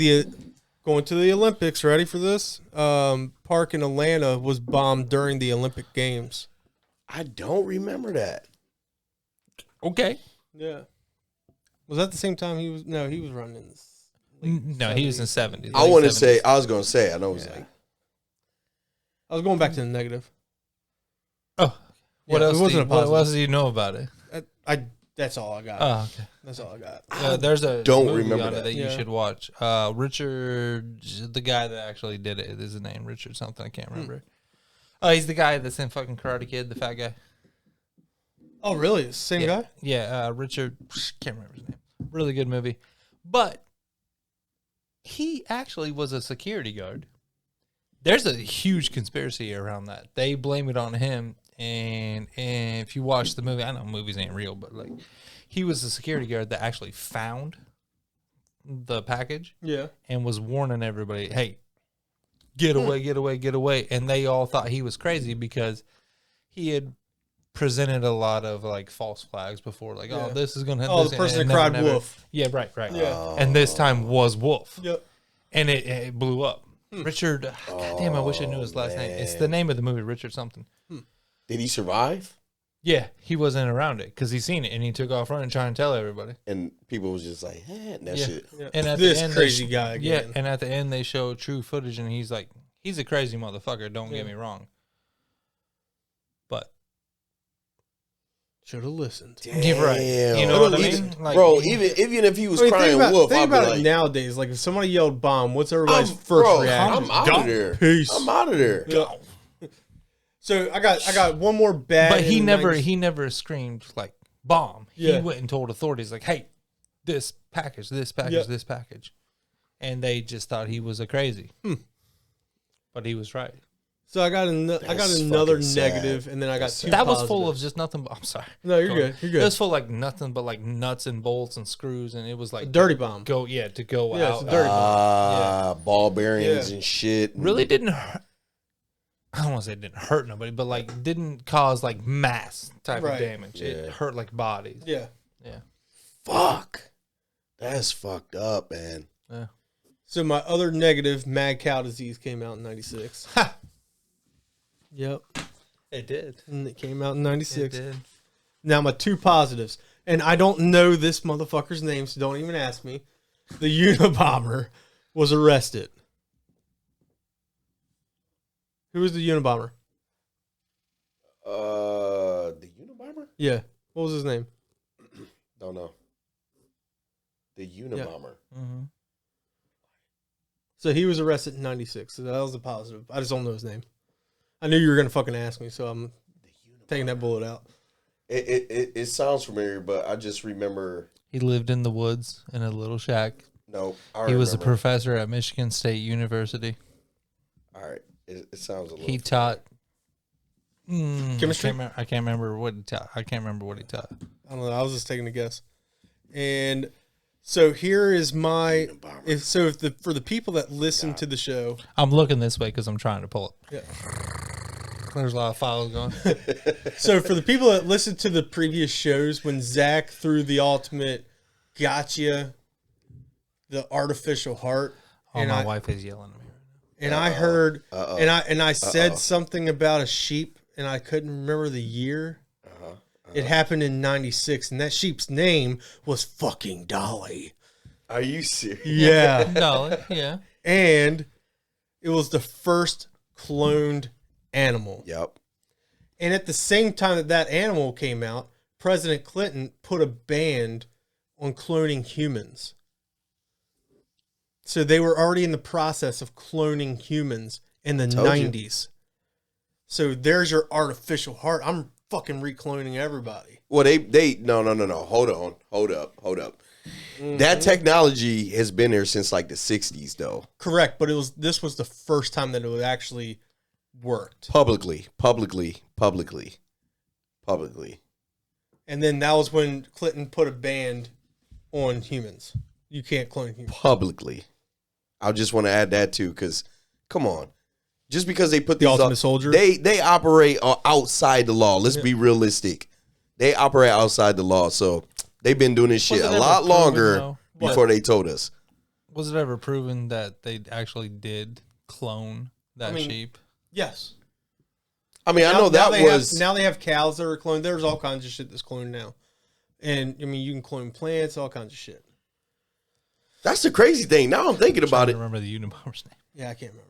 Going to the Olympics. Ready for this? Park in Atlanta was bombed during the Olympic Games. I don't remember that. Okay. Yeah. Was that the same time he was? No, he was running. No, he was in 70s. I want to say. I was gonna say. I know it was like. I was going back to the negative. Oh, what else? It What else do you know about it? That's all I got. Oh, okay. That's all I got. There's a don't movie remember on it that. that you should watch. Richard, the guy that actually did it, is his name Richard something. I can't remember. He's the guy that's in fucking Karate Kid, the fat guy. Oh, really? It's the same guy? Yeah, Richard. Can't remember his name. Really good movie, but he actually was a security guard. There's a huge conspiracy around that. They blame it on him, and if you watch the movie, I know movies ain't real, but like he was a security guard that actually found the package, and was warning everybody, "Hey, get away, get away, get away!" And they all thought he was crazy because he had presented a lot of like false flags before, like, "Oh, this is gonna." Oh, the person that cried wolf. Yeah, right. Yeah, and this time was wolf. Yep, and it blew up. Richard, God damn, I wish I knew his last name. It's the name of the movie, Richard something. Did he survive? Yeah, he wasn't around it because he seen it and he took off running trying to tell everybody. And people was just like, that shit. Yeah. And at this the end, crazy guy again. Yeah, and at the end they show true footage and he's like, he's a crazy motherfucker, don't get me wrong. But should have listened. Damn. you're right. You know what I mean? Like, bro, even if he was crying wolf, think I'd about be it like, nowadays. Like if somebody yelled bomb, what's everybody's first reaction? I'm out of there. Peace. I'm out of there. Yeah. So I got one more bad. But he never screamed like bomb. He went and told authorities like, "Hey, this package, this package," and they just thought he was a crazy. But he was right. So I got another negative, and then I got two. That was positives. full of just nothing. I'm sorry. No, you're good. You're good. It was full of like nothing but like nuts and bolts and screws, and it was like a dirty bomb. To go out. It's a dirty bomb. Ball bearings and shit. Really didn't hurt. I don't want to say it didn't hurt nobody, but like didn't cause like mass type of damage. It hurt like bodies. Yeah. Fuck. That's fucked up, man. Yeah. So my other negative, mad cow disease, came out in '96. Ha. Yep. It did. And it came out in '96. It did. Now my two positives, and I don't know this motherfucker's name, so don't even ask me. The Unabomber was arrested. Who was the Unabomber? The Unabomber? Yeah. What was his name? Don't know. The Unabomber. Yeah. Mm-hmm. So he was arrested in '96. So that was a positive. I just don't know his name. I knew you were gonna fucking ask me, so I'm taking that bullet out. It sounds familiar, but I just remember he lived in the woods in a little shack. No, he was a professor at Michigan State University. All right, it sounds a little. He taught chemistry. I can't remember what he taught. I don't know. I was just taking a guess. And So here is my. If for the people that listen to the show, I'm looking this way because I'm trying to pull it. Yeah. There's a lot of files going. So for the people that listened to the previous shows, when Zach threw the ultimate gotcha, the artificial heart, Oh, my wife is yelling at me. and I heard, and I said something about a sheep, and I couldn't remember the year. It happened in '96, and that sheep's name was fucking Dolly. Are you serious? Yeah, No, yeah. and it was the first cloned animal. Yep. And at the same time that that animal came out, President Clinton put a ban on cloning humans. So they were already in the process of cloning humans in the 90s. So there's your artificial heart. I'm fucking recloning everybody. Well, they no. Hold up. That technology has been there since like the 60s, though. Correct, but this was the first time that it actually worked. Publicly. And then that was when Clinton put a ban on humans. You can't clone humans. Publicly. I just want to add that too, because come on. Just because they put The these Ultimate up, Soldier? they operate outside the law. Let's be realistic. They operate outside the law, so they've been doing this shit Was it a ever lot proven, longer though? before they told us. Was it ever proven that they actually did clone that sheep? Yes. I mean, I know that was... now they have cows that are cloned. There's all kinds of shit that's cloned now. And, I mean, you can clone plants, all kinds of shit. That's the crazy thing. Now I'm thinking about it. Remember the Unabomber's name? Yeah, I can't remember.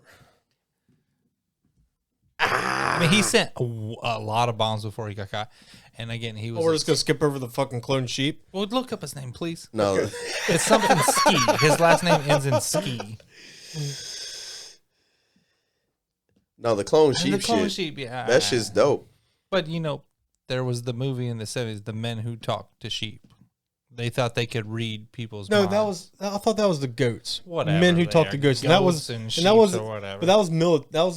I mean, he sent a lot of bombs before he got caught. And again, he was... We're just going to skip over the fucking cloned sheep. Well, look up his name, please. No. Okay. It's something Ski. His last name ends in Ski. No, the clone sheep The clone shit. sheep, yeah. That shit's dope. But, you know, there was the movie in the 70s, The Men Who Talk to Sheep. They thought they could read people's minds. I thought that was the goats. Whatever. Men who they talk are, to goats. goats And sheep that was or whatever. But that was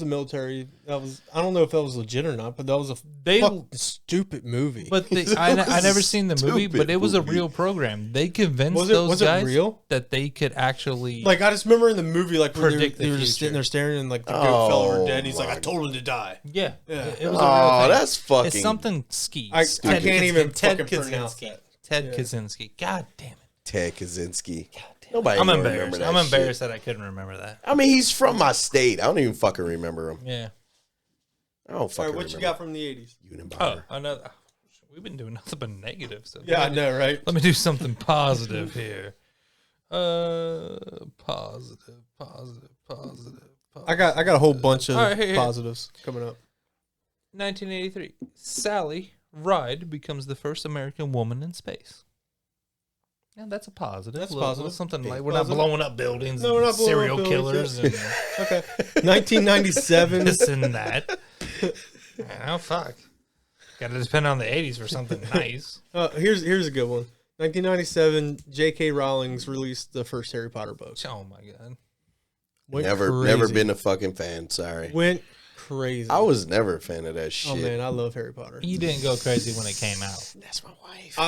the military. That was, I don't know if that was legit or not, but that was a fucking stupid movie. But I never seen the movie, but it was a real program. They convinced those guys that they could actually... Like, I just remember in the movie, like, when predict they were just sitting there staring, and, like, the goat fell over dead. He's like, I told him to die. Yeah. Yeah. It was a real thing. That's fucking... It's something Ski. I can't even fucking pronounce that. Ted Kaczynski. God damn it. Ted Kaczynski. Nobody I'm remember embarrassed. that I'm embarrassed shit. that I couldn't remember that. I mean, he's from my state. I don't even fucking remember him. Yeah. I don't fucking remember. What you got from the 80s? Oh, another. We've been doing nothing but negative stuff. Yeah, I know, right? Let me do something positive here. Positive. I got a whole bunch of here. positives coming up. 1983. Sally Ride becomes the first American woman in space. Yeah, that's a positive. That's little, positive. Something like Positive. we're not blowing up buildings. No, we're and not blowing serial up buildings, killers Okay. 1997. and this and that. Oh fuck! Got to depend on the 80s for something nice. Here's a good one. 1997. J.K. Rowling's released the first Harry Potter book. Oh my god! Never been a fucking fan. Sorry. Went crazy. I was never a fan of that shit. Oh man, I love Harry Potter. You didn't go crazy when it came out. That's my wife.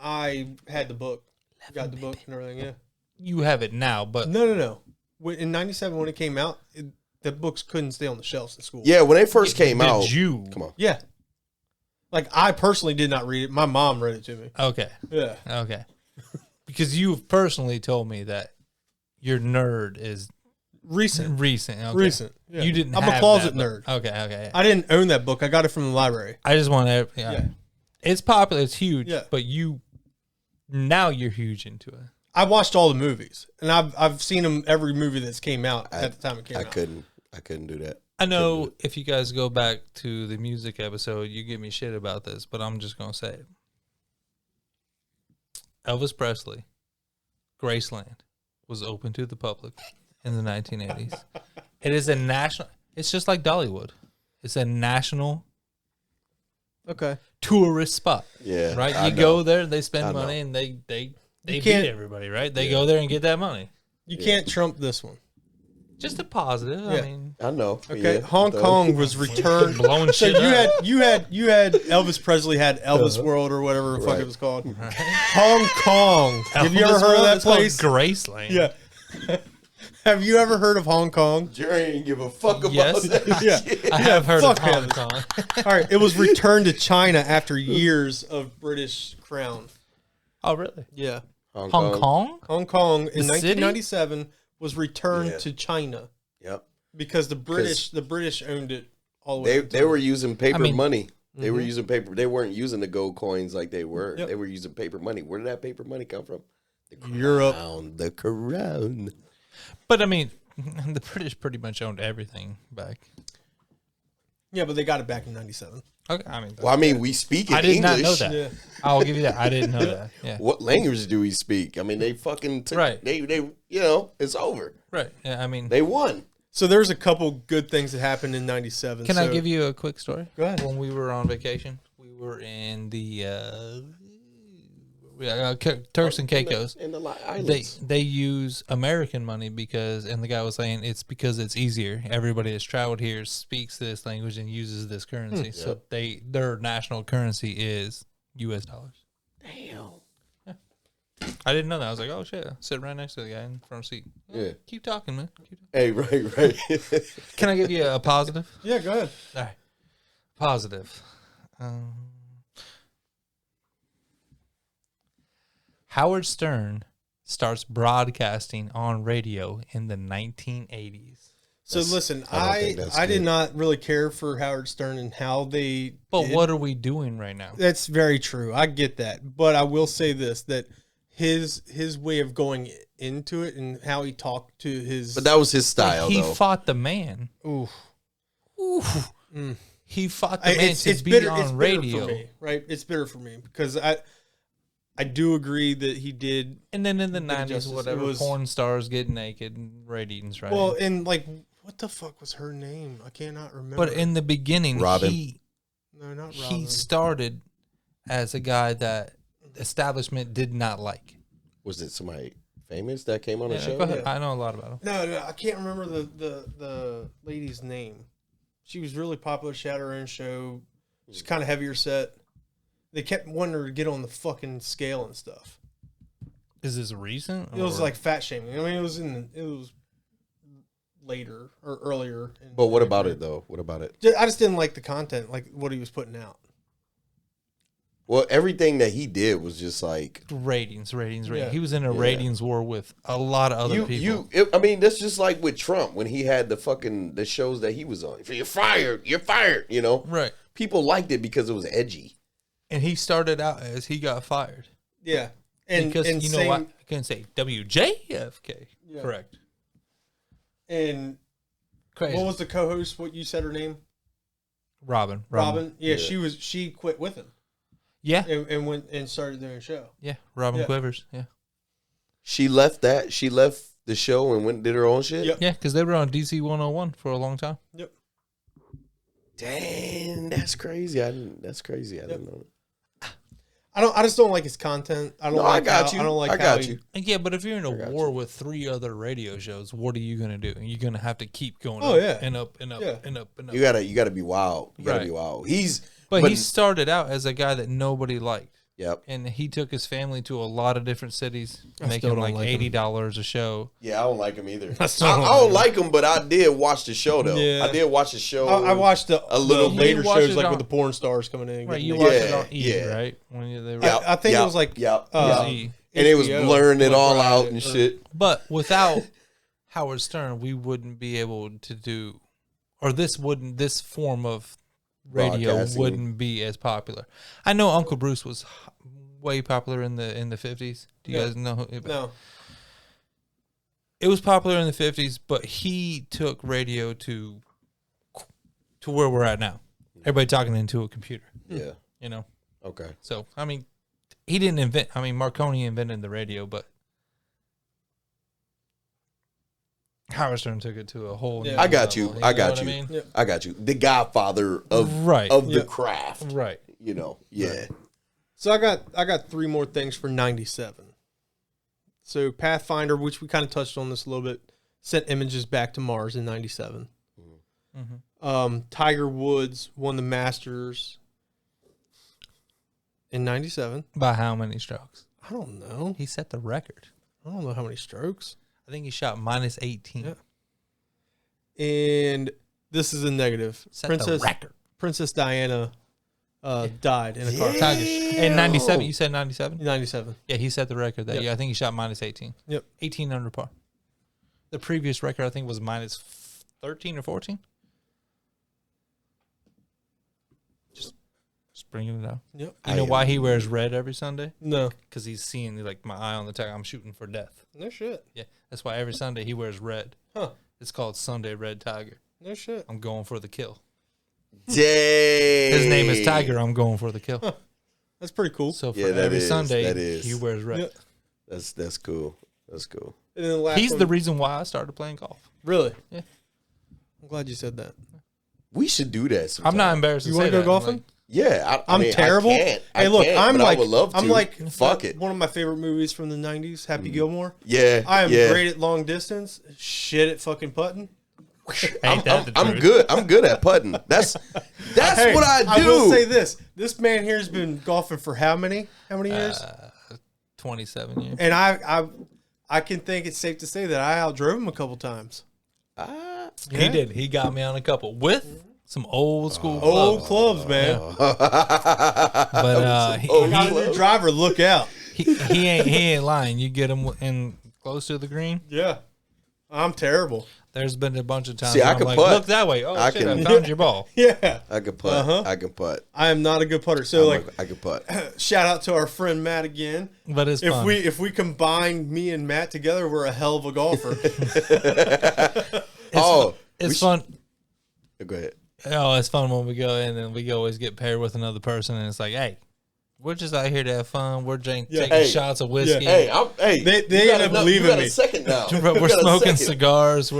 I had the book. Got the book and everything, yeah. You have it now, but No. In 97 when it came out, the books couldn't stay on the shelves in school. Yeah, when they first came out. did you? Come on. Yeah. Like, I personally did not read it. My mom read it to me. Okay. Yeah. Okay. Because you've personally told me that your nerd is Recent. Okay. Recent. Yeah. You didn't I'm have a closet that, nerd. but- Okay. I didn't own that book. I got it from the library. I just want to. Yeah. It's popular. It's huge. Yeah. But now you're huge into it. I watched all the movies, and I've seen them every movie that's came out at the time it came out. I couldn't do that. I know if you guys go back to the music episode, you give me shit about this, but I'm just going to say it. Elvis Presley, Graceland, was open to the public in the 1980s. It is a national, it's just like Dollywood. It's a national tourist spot. Yeah. Right? You go there, they spend money, and they beat everybody, right? They go there and get that money. You can't trump this one. Just a positive. Yeah. I mean, I know. Okay, Yeah. Hong Kong was returned. blowing So shit up. you had Elvis Presley had Elvis World or whatever the fuck Right. it was called. Hong Kong. Have you ever Elvis heard of World that is called place? Graceland. Yeah. Have you ever heard of Hong Kong? Jerry ain't give a fuck about Yes. that. Yeah. shit. I have heard of fuck Hong Elvis. Kong. All right, it was returned to China after years of British crown. Oh, really? Yeah. Hong Hong Kong? Hong Kong in The city? 1997 was returned Yeah. to China Yep. because the British owned it all the way. They were using paper mean- money. They were using paper. They weren't using the gold coins like they were. Yep. They were using paper money. Where did that paper money come from? The crown. Europe. The crown. But I mean, the British pretty much owned everything back. Yeah, but they got it back in 97. Okay, I mean, Well, I mean, we speak in I did English. not know that. Yeah. I'll give you that. I didn't know that. Yeah. What language do we speak? I mean, they fucking Right. They you know, it's over. Right. Yeah. I mean, They won. So there's a couple good things that happened in 97. can I give you a quick story? Go ahead. When we were on vacation, we were in the Turks and Caicos. In the They islands. they use American money because, and the guy was saying it's because it's easier. Everybody that's traveled here speaks this language and uses this currency, so their national currency is U.S. dollars. Damn. I didn't know that. I was like, oh shit, sitting right next to the guy in the front seat. Yeah. Keep talking, man. Keep talking. Hey, right. Can I give you a positive? Yeah, go ahead. All right, positive. Howard Stern starts broadcasting on radio in the 1980s. So listen, I don't think that's I did good. not really care for Howard Stern and how they. But did. what are we doing right now? That's very true. I get that, but I will say this: that his way of going into it and how he talked to his. But that was his style, He though. fought the man. Oof. He fought the man to be bitter. on It's radio. bitter for me, right? It's bitter for me because I do agree that he did. And then in the Did 90s, justice. whatever, It was- porn stars get naked and ratings, right? Well, and like, what the fuck was her name? I cannot remember. but in the beginning, Robin. no, not Robin. he started as a guy that the establishment did not like. Was it somebody famous that came on the Yeah, show? go ahead. I know a lot about him. No, I can't remember the lady's name. She was really popular. She had her own show. She's kind of heavier set. They kept wanting her to get on the fucking scale and stuff. Is this recent? It was or- like fat shaming. I mean, it was later or earlier. But what about it, though? What about it? I just didn't like the content, like what he was putting out. Well, everything that he did was just like ratings. Yeah. He was in a Yeah. ratings war with a lot of other people. I mean, that's just like with Trump when he had the shows that he was on. If you're fired, you're fired. You know, Right. people liked it because it was edgy. And he started out as he got fired. Yeah, and Because and you know same, what? I couldn't say WJFK. Yeah. Correct. And Crazy. what was the co-host? What you said her name? Robin. Robin. Yeah, Yeah. she quit with him Yeah. and went and started their own show. Yeah. Robin Yeah. Quivers. Yeah. She left that. She left the show and went and did her own shit. Yep. Yeah, because they were on DC 101 for a long time. Yep. Dang, that's crazy. I didn't know. I just don't like his content. I don't No, like I got how, you. I don't like I got how he- you. And yeah, but if you're in a got war with 3 other radio shows, what are you going to do? You're going to have to keep going Oh, up yeah. and up and up Yeah. and up and up. You gotta be wild. You gotta Right. be wild. But he started out as a guy that nobody liked. Yep. And he took his family to a lot of different cities, I making still don't like like him. $80 a show. Yeah, I don't like him either. I still I don't don't like him, but I did watch the show though. Yeah. I did watch the show. I watched the little the bit. later You watched shows it like on- with the porn stars coming in. and Right, getting you naked. watched it Yeah, on E, yeah. right? When they were, Yep, I think it was like yep. E. And it was HBO blurring it was all right, out and or- shit. But without Howard Stern, we wouldn't be able to do, or this form of radio Broadcasting. wouldn't be as popular. I know Uncle Bruce was way popular in the 50s. Do you Yeah. guys know? No. It was popular in the 50s, but he took radio to where we're at now. Everybody talking into a computer, Yeah. you know? Okay. So, I mean, he didn't invent, Marconi invented the radio, but Howard Stern took it to a whole new Yeah. I got level, you. I know got what you. I mean? Yeah. I got you. The godfather of Right. of the Yeah. craft. Right. You know. Yeah. So I got 3 more things for 97. So Pathfinder, which we kind of touched on this a little bit. sent images back to Mars in 97. Mm-hmm. Tiger Woods won the Masters in 97. By how many strokes? I don't know. He set the record. I don't know how many strokes. I think he shot minus 18. Yeah. And this is a negative. Set the record. Princess Diana died in a car crash. Tiger. In 97, you said 97? 97. Yeah, he set the record that Yep. year. I think he shot minus 18. Yep. 18 under par. The previous record, I think, was minus 13 or 14. Just bringing it out. Yep. You know why he wears red every Sunday? No. Because he's seeing, like, my eye on the tag. I'm shooting for death. No shit. Yeah, that's why every Sunday he wears red. Huh. It's called Sunday Red Tiger. No shit. I'm going for the kill. Dang. His name is Tiger. I'm going for the kill. Huh. That's pretty cool. So for Yeah, that every is- Sunday, that is. he wears red. Yeah. That's cool. That's cool. And then the last He's one, the reason why I started playing golf. Really? Yeah. I'm glad you said that. We should do that sometime. I'm not embarrassed to You say want to go that. golfing? Like, Yeah, I I'm mean, terrible. I can't. Hey, look, I'm but like, I would love to. I'm like, Fuck it. One of my favorite movies from the 90s, Happy Gilmore. Yeah, I am yeah. great at long distance. Shit at fucking putting. ain't that the I'm truth? good. I'm good at putting. That's Hey, what I do. I will say this: this man here has been golfing for how many years? 27 years. And I can think it's safe to say that I outdrove him a couple times. He did. He got me on a couple with some old school Old clubs. clubs, man. But I got a new driver. Look out. he ain't lying. You get him in close to the green. Yeah, I'm terrible. There's been a bunch of times. See, I where I'm can like, putt. look that way. Oh I shit! can- I found your ball. Yeah, I can putt. Uh-huh. I can putt. I am not a good putter. So I can putt. shout out to our friend Matt again. But it's If fun. we combine me and Matt together, we're a hell of a golfer. It's fun. Go ahead. Oh, it's fun when we go in and we always get paired with another person, and it's like, hey, we're just out here to have fun. We're taking Hey. shots of whiskey. Hey, They you end up got believing you got me. a second now. We're smoking cigars.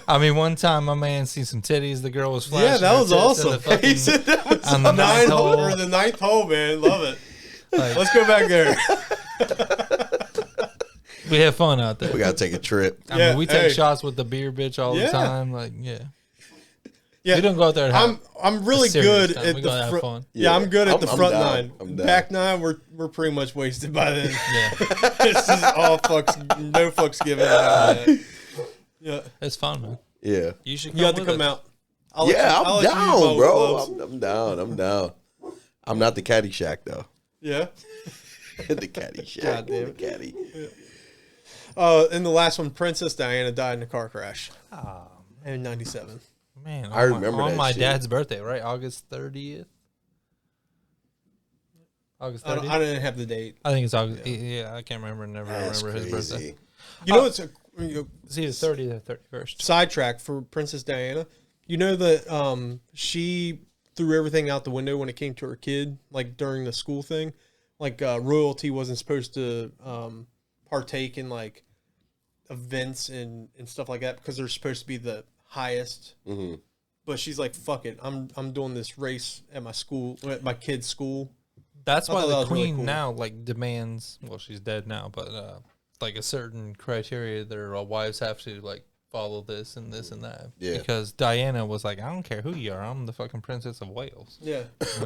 I mean, one time my man seen some titties. The girl was flashing. Yeah, that her was tits awesome. in the fucking- He said that was on the ninth hole. or the ninth hole, man. Love it. Like, Let's go back there. we have fun out there. We gotta take a trip. I Yeah, mean, we take hey. shots with the beer bitch all the Yeah. time. Like, yeah. Yeah, We don't go out there and have I'm really serious good time. at We the gotta have front. fun. Yeah, I'm good at the I'm front down. nine. I'm down. Back nine, we're pretty much wasted by then. Yeah, This is all fucks, no fucks given. Yeah, it's fun, man. Yeah. You should. you have to with come us. out. I'll let Yeah, you- I'll I'm let you use down, both bro. gloves. I'm down. I'm down. I'm not the caddy shack though. Yeah. The caddy shack. God damn The it. caddy. And the last one, Princess Diana died in a car crash in '97. Man, I remember on that my shit. dad's birthday, right? August 30th. August 30th. I didn't have the date. I think it's August. Yeah, I can't remember. Never That's remember his birthday. crazy. You know, it's a It's either 30th or 31st. sidetrack for Princess Diana. You know that she threw everything out the window when it came to her kid, like during the school thing. Like royalty wasn't supposed to partake in like events and stuff like that because they're supposed to be the highest. Mm-hmm. But she's like, "Fuck it, I'm doing this race at my school, at my kid's school." That's I why thought that the was really queen cool. now like demands. Well, she's dead now, but like a certain criteria, their wives have to like follow this and this and that. Yeah. Because Diana was like, I don't care who you are, I'm the fucking Princess of Wales. Yeah,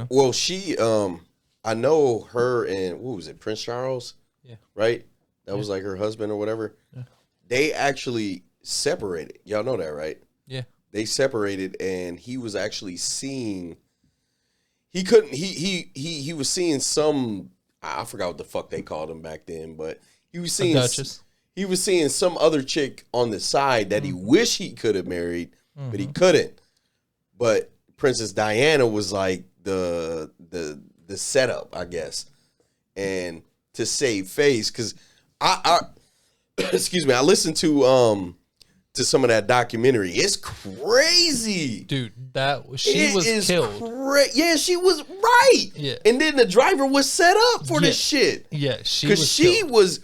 Well, she, I know her and what was it, Prince Charles? Yeah. Right. That was like her husband or whatever. Yeah. They actually separated. Y'all know that, right? Yeah. They separated, and he was actually seeing. He couldn't. He was seeing some. I forgot what the fuck they called him back then, but he was seeing. Duchess. He was seeing some other chick on the side that he wished he could have married, but he couldn't. But Princess Diana was like the setup, I guess, and to save face, because I excuse me, I listened to some of that documentary. It's crazy. Dude, she was killed. Yeah, she was right. Yeah. And then the driver was set up for this shit. Yeah, she Because was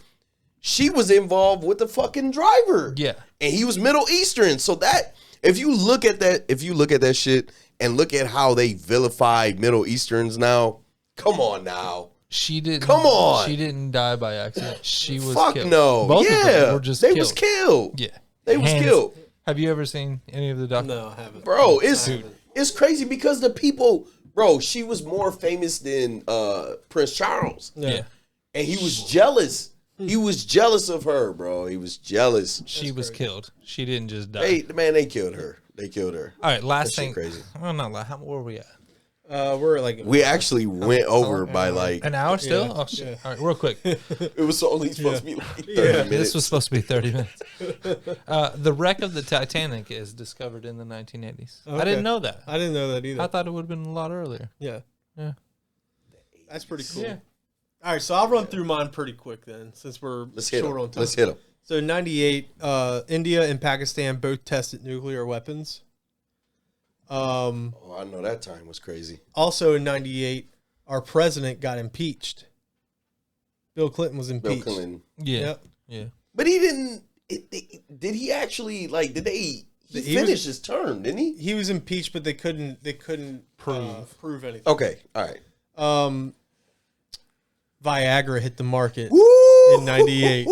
she was involved with the fucking driver. Yeah. And he was Middle Eastern. So that if you look at that shit and look at how they vilify Middle Easterns now, come on now. She didn't. Come on. She didn't die by accident. She was Fuck killed. no. Both of them Yeah. were just they killed. was killed. Yeah. They was killed. Have you ever seen any of the documentaries? No, I haven't. Bro, it's crazy because the people, bro, she was more famous than Prince Charles. Yeah. And he was jealous. He was jealous of her, bro. He was jealous. She was killed. She didn't just die. They killed her. They killed her. All right, last That thing. shit crazy. Oh, no, where were we at? We're like We actually went over by like An hour still? Yeah. Oh, shit. Yeah. All right, real quick. it was only supposed to be like 30 minutes. This was supposed to be 30 minutes. The wreck of the Titanic is discovered in the 1980s. I Okay. didn't know that. I didn't know that either. I thought it would have been a lot earlier. Yeah. Yeah. That's pretty cool. Yeah. All right, so I'll run through mine pretty quick then, since we're Let's hit short him. on time. Let's hit him. So 98, India and Pakistan both tested nuclear weapons. Oh, I know that time was crazy. Also in 98, our president got impeached. Bill Clinton was Bill impeached. Clinton. Yeah. Yep. Yeah. But he didn't. Did he actually like? Did they? He finished his term, didn't he? He was impeached, but they couldn't prove anything. Okay, all right. Viagra hit the market Woo! in 98.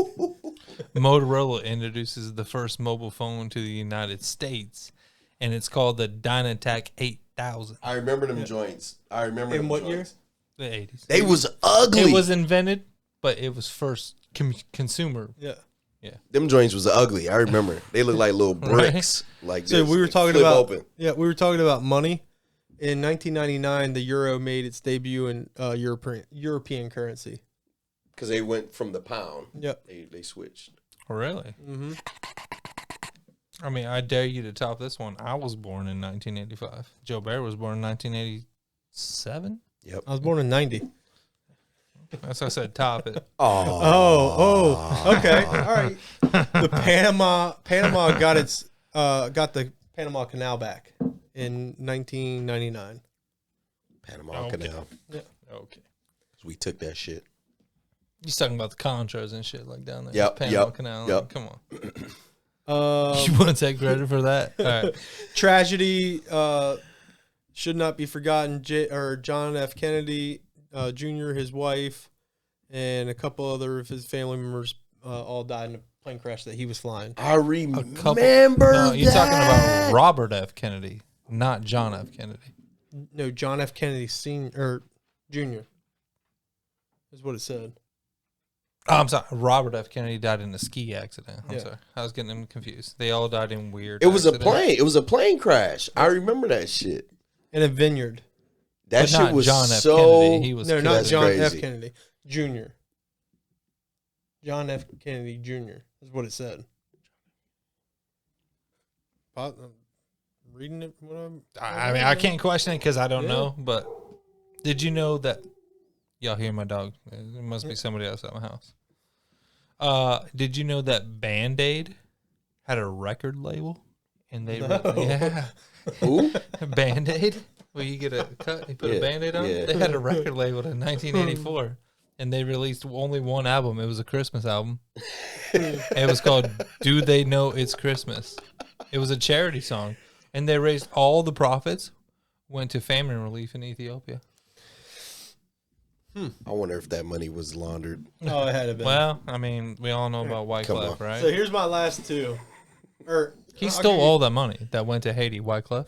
Motorola introduces the first mobile phone to the United States, and it's called the Dynatac 8000. I remember them joints. I remember In them what joints. The 80s. They was ugly. It was invented, but it was first consumer. Yeah. Them joints was ugly. I remember. They looked like little bricks. Like So this. we were They talking flip about open. we were talking about money. In 1999, the euro made its debut in European currency. Because they went from the pound. Yep. They switched. Oh, really? Mm-hmm. I mean, I dare you to top this one. I was born in 1985. Joe Bear was born in 1987. Yep. I was born in 90. That's why I said top it. Oh, okay, all right. The Panama got the Panama Canal back in 1999. Panama Okay. Canal. Yeah. Okay. We took that shit. He's talking about the Contras and shit like down there. Yep, Panama yep, Canal. yep. Come on. You want to take credit for that? All right. Tragedy should not be forgotten. John F. Kennedy Jr., his wife, and a couple other of his family members all died in a plane crash that he was flying. I remember No, you're talking that. about Robert F. Kennedy, not John F. Kennedy. No, John F. Kennedy Sr. or Jr. is what it said. Oh, I'm sorry. Robert F. Kennedy died in a ski accident. I'm Yeah. sorry. I was getting them confused. They all died in weird It was a accidents. plane. It was a plane crash. I remember that shit. In a vineyard. That But shit not was John F. so. Kennedy. He was No, killed. not That's John F. crazy. Kennedy Jr. John F. Kennedy Jr. is what it said. I'm reading it. I mean, I can't question it because I don't Yeah. know. But did you know that? Y'all hear my dog? There must be somebody else at my house. Did you know that Band-Aid had a record label? And they yeah, Who? Band-Aid. Well, you get a cut, you put a Yeah, Band-Aid on. yeah. They had a record label in 1984, and they released only one album. It was a Christmas album. It was called "Do They Know It's Christmas." It was a charity song, and they raised all the profits went to famine relief in Ethiopia. I wonder if that money was laundered. Oh, it had to be. Well, I mean, we all know about Wyclef, on. right? So here's my last two. He I'll stole give you- all that money that went to Haiti. Wyclef.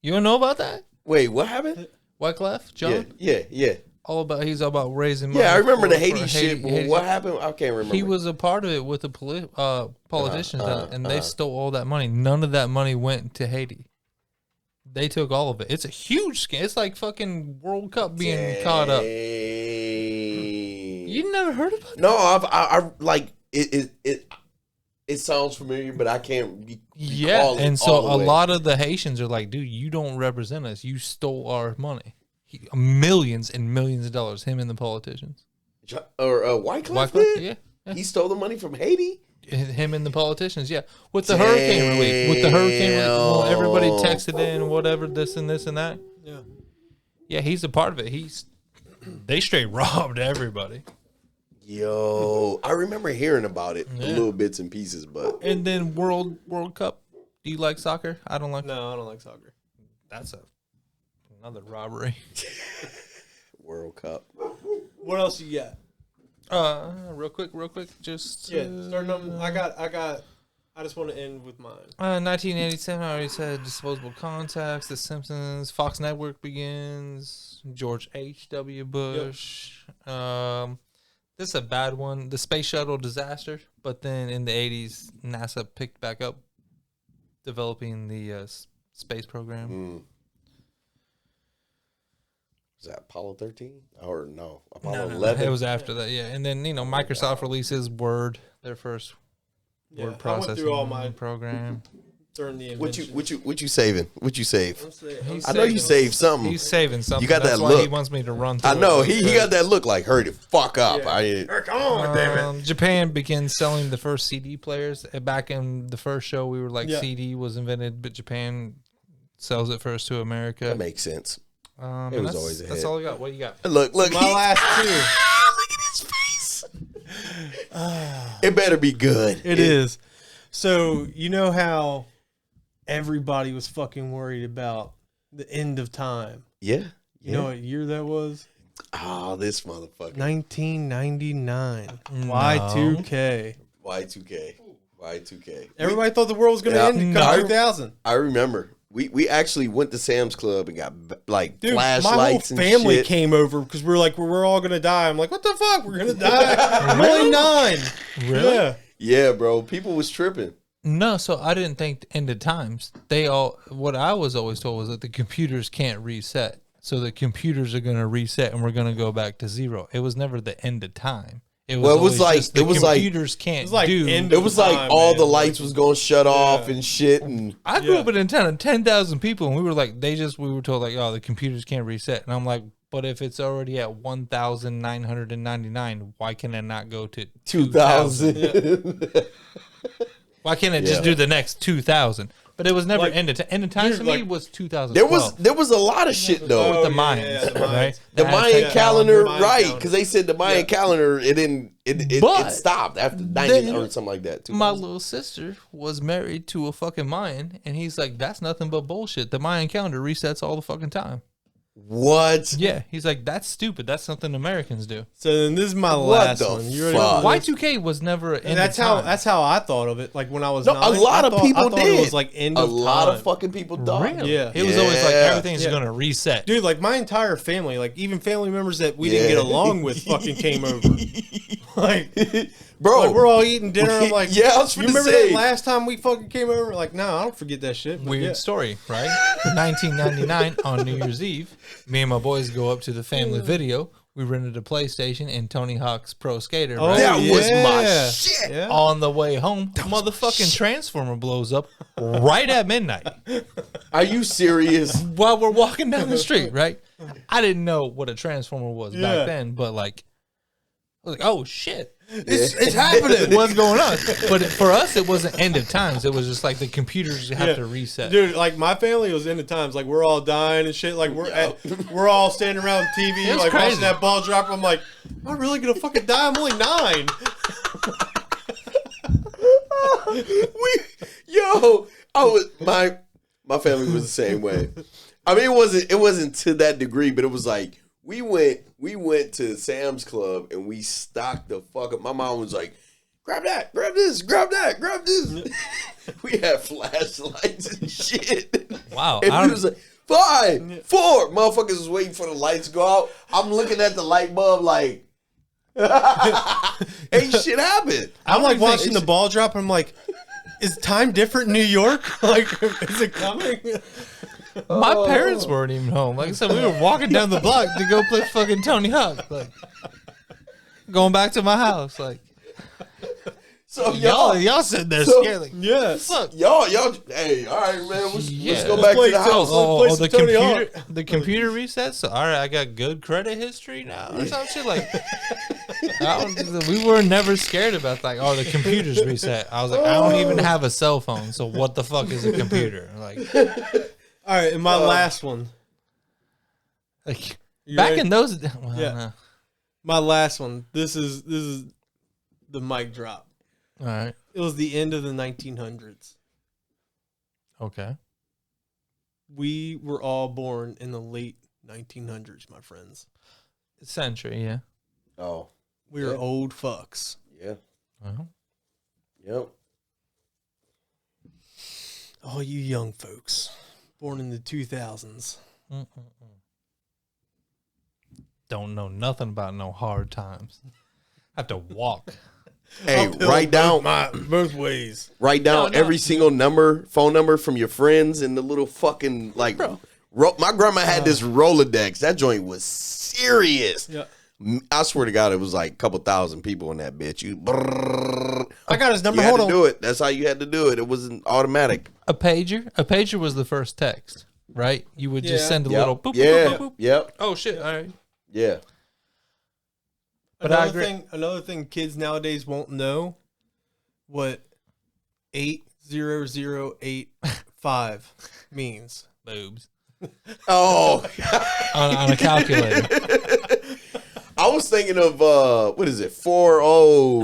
You don't know about that? Wait, what happened? Wyclef, John. Yeah. He's all about raising money. Yeah, I remember the for Haiti shit. But what happened? I can't remember. He was a part of it with the politicians, and they stole all that money. None of that money went to Haiti. They took all of it. It's a huge scam. It's like fucking World Cup being caught up. You never heard about that? No, I like it. It sounds familiar, but I can't. Yeah, recall it and so all the a way. lot of the Haitians are like, dude, you don't represent us. You stole our money. Millions and millions of dollars, him and the politicians. Or Wyclef Wyclef, did? yeah. He stole the money from Haiti? Him and the politicians, yeah. With the hurricane relief. With the hurricane relief. Well, everybody texted in, whatever, this and that. Yeah. Yeah, he's a part of it. They straight robbed everybody. Yo, I remember hearing about it, Yeah. little bits and pieces, but And then World Cup. Do you like soccer? I don't like. No, I don't like soccer. That's another robbery. World Cup. What else you got? Real quick, just Yeah, starting up. I got I just want to end with mine. 1987, I already said Disposable Contacts, The Simpsons, Fox Network begins, George H.W. Bush. This is a bad one. The Space Shuttle disaster, but then in the 80s, NASA picked back up developing the space program. Was that Apollo 13? Or no, Apollo 11? It was after that, yeah. And then, Microsoft releases Word, their first word processing through all my program. During the invention. What you saving? What you save? I know you saved something. He's saving something. You got That's that why look. he wants me to run through I know. it. He got that look like, hurry the fuck up. Come on, damn it. Japan begins selling the first CD players. Back in the first show, we were like, CD was invented, but Japan sells it first to America. That makes sense. It was always ahead. That's all I got. What you got? Look. My last two. Look at his face. It better be good. It is. So, you know how everybody was fucking worried about the end of time? Yeah. You know what year that was? Oh, this motherfucker. 1999. No. Y2K. Y2K. Everybody thought the world was going to end in 2000. I remember. We actually went to Sam's Club and got Dude, flashlights and my whole family shit. came over because we're like, we're all going to die. I'm like, what the fuck? We're going to die. I'm only 9. Really? Yeah. Yeah, bro. People was tripping. No, so I didn't think the end of times. What I was always told was that the computers can't reset. So the computers are going to reset and we're going to go back to zero. It was never the end of time. It was computers can't do. It was like all the lights was going to shut off and shit. And I grew up in a town of 10,000 people, and we were told like, oh, the computers can't reset. And I'm like, but if it's already at 1,999, why can it not go to 2,000? Why can't it just do the next 2,000? But it was never end of time to me was 2012. There was a lot of shit though with the Mayans, right? The Mayan calendar, right? Because they said the Mayan calendar, it stopped after 90 or something like that. My little sister was married to a fucking Mayan, and he's like, "That's nothing but bullshit. The Mayan calendar resets all the fucking time." What? Yeah, he's like, "That's stupid. That's something Americans do." So then this is my last one. Y2K was never. And that's how I thought of it. Like when I was a lot of people did. It was like end of time. A lot of fucking people died. Really? Yeah, it was always like everything's gonna reset, dude. Like my entire family, like even family members that we didn't get along with, fucking came over. Like, bro, like we're all eating dinner. I'm like, I was you remember that last time we fucking came over? Like, no, I don't forget that shit. Weird story, right? 1999 on New Year's Eve, me and my boys go up to the family video. We rented a PlayStation and Tony Hawk's Pro Skater. Oh, right? That was my shit. Yeah. On the way home, motherfucking Transformer blows up right at midnight. Are you serious? While we're walking down the street, right? I didn't know what a Transformer was back then, but like, I was like, oh shit. It's happening. What's going on? But for us, it wasn't end of times. It was just like the computers have to reset. Dude, like my family was end of times. Like we're all dying and shit. Like we're all standing around the TV, like crazy. watching that ball drop. I'm like, am I really gonna fucking die? I'm only 9. My family was the same way. I mean, it wasn't to that degree, but it was like we went to Sam's Club and we stocked the fuck up. My mom was like, grab that, grab this, grab that, grab this. We had flashlights and shit. Wow. And we was like, 5, 4. Motherfuckers was waiting for the lights to go out. I'm looking at the light bulb like, ain't shit happened. I'm like watching the ball drop. And I'm like, is time different in New York? Like, is it coming? My parents weren't even home. Like I said, we were walking down the block to go play fucking Tony Hawk. Like, going back to my house. Like, so y'all sitting there scared. Like, fuck. Y'all, hey, all right, man. Let's go back to the house. The computer resets. So, all right, I got good credit history now or some shit. Like, we were never scared about like, oh, the computer's reset. I was like, I don't even have a cell phone, so what the fuck is a computer? Like, all right, and my last one. Like back in those, no. My last one. This is the mic drop. All right. It was the end of the 1900s. Okay. We were all born in the late 1900s, my friends. Century, yeah. Oh. We were old fucks. Yeah. Uh-huh. Yep. All you young folks born in the 2000s. Don't know nothing about no hard times. I have to walk. Hey, write down both ways. Write down every single phone number from your friends, and the little fucking like. My grandma had this Rolodex. That joint was serious. Yeah. I swear to God, it was like a couple thousand people in that bitch. I got his number. You had Hold to on. do it. That's how you had to do it. It wasn't automatic. A pager was the first text, right? You would just send a little boop, yeah. boop, boop, boop. Yep. Oh shit! All right. Yeah. But I agree. Another thing kids nowadays won't know what 80085 means. Boobs Oh. on a calculator. I was thinking of what is it? 40.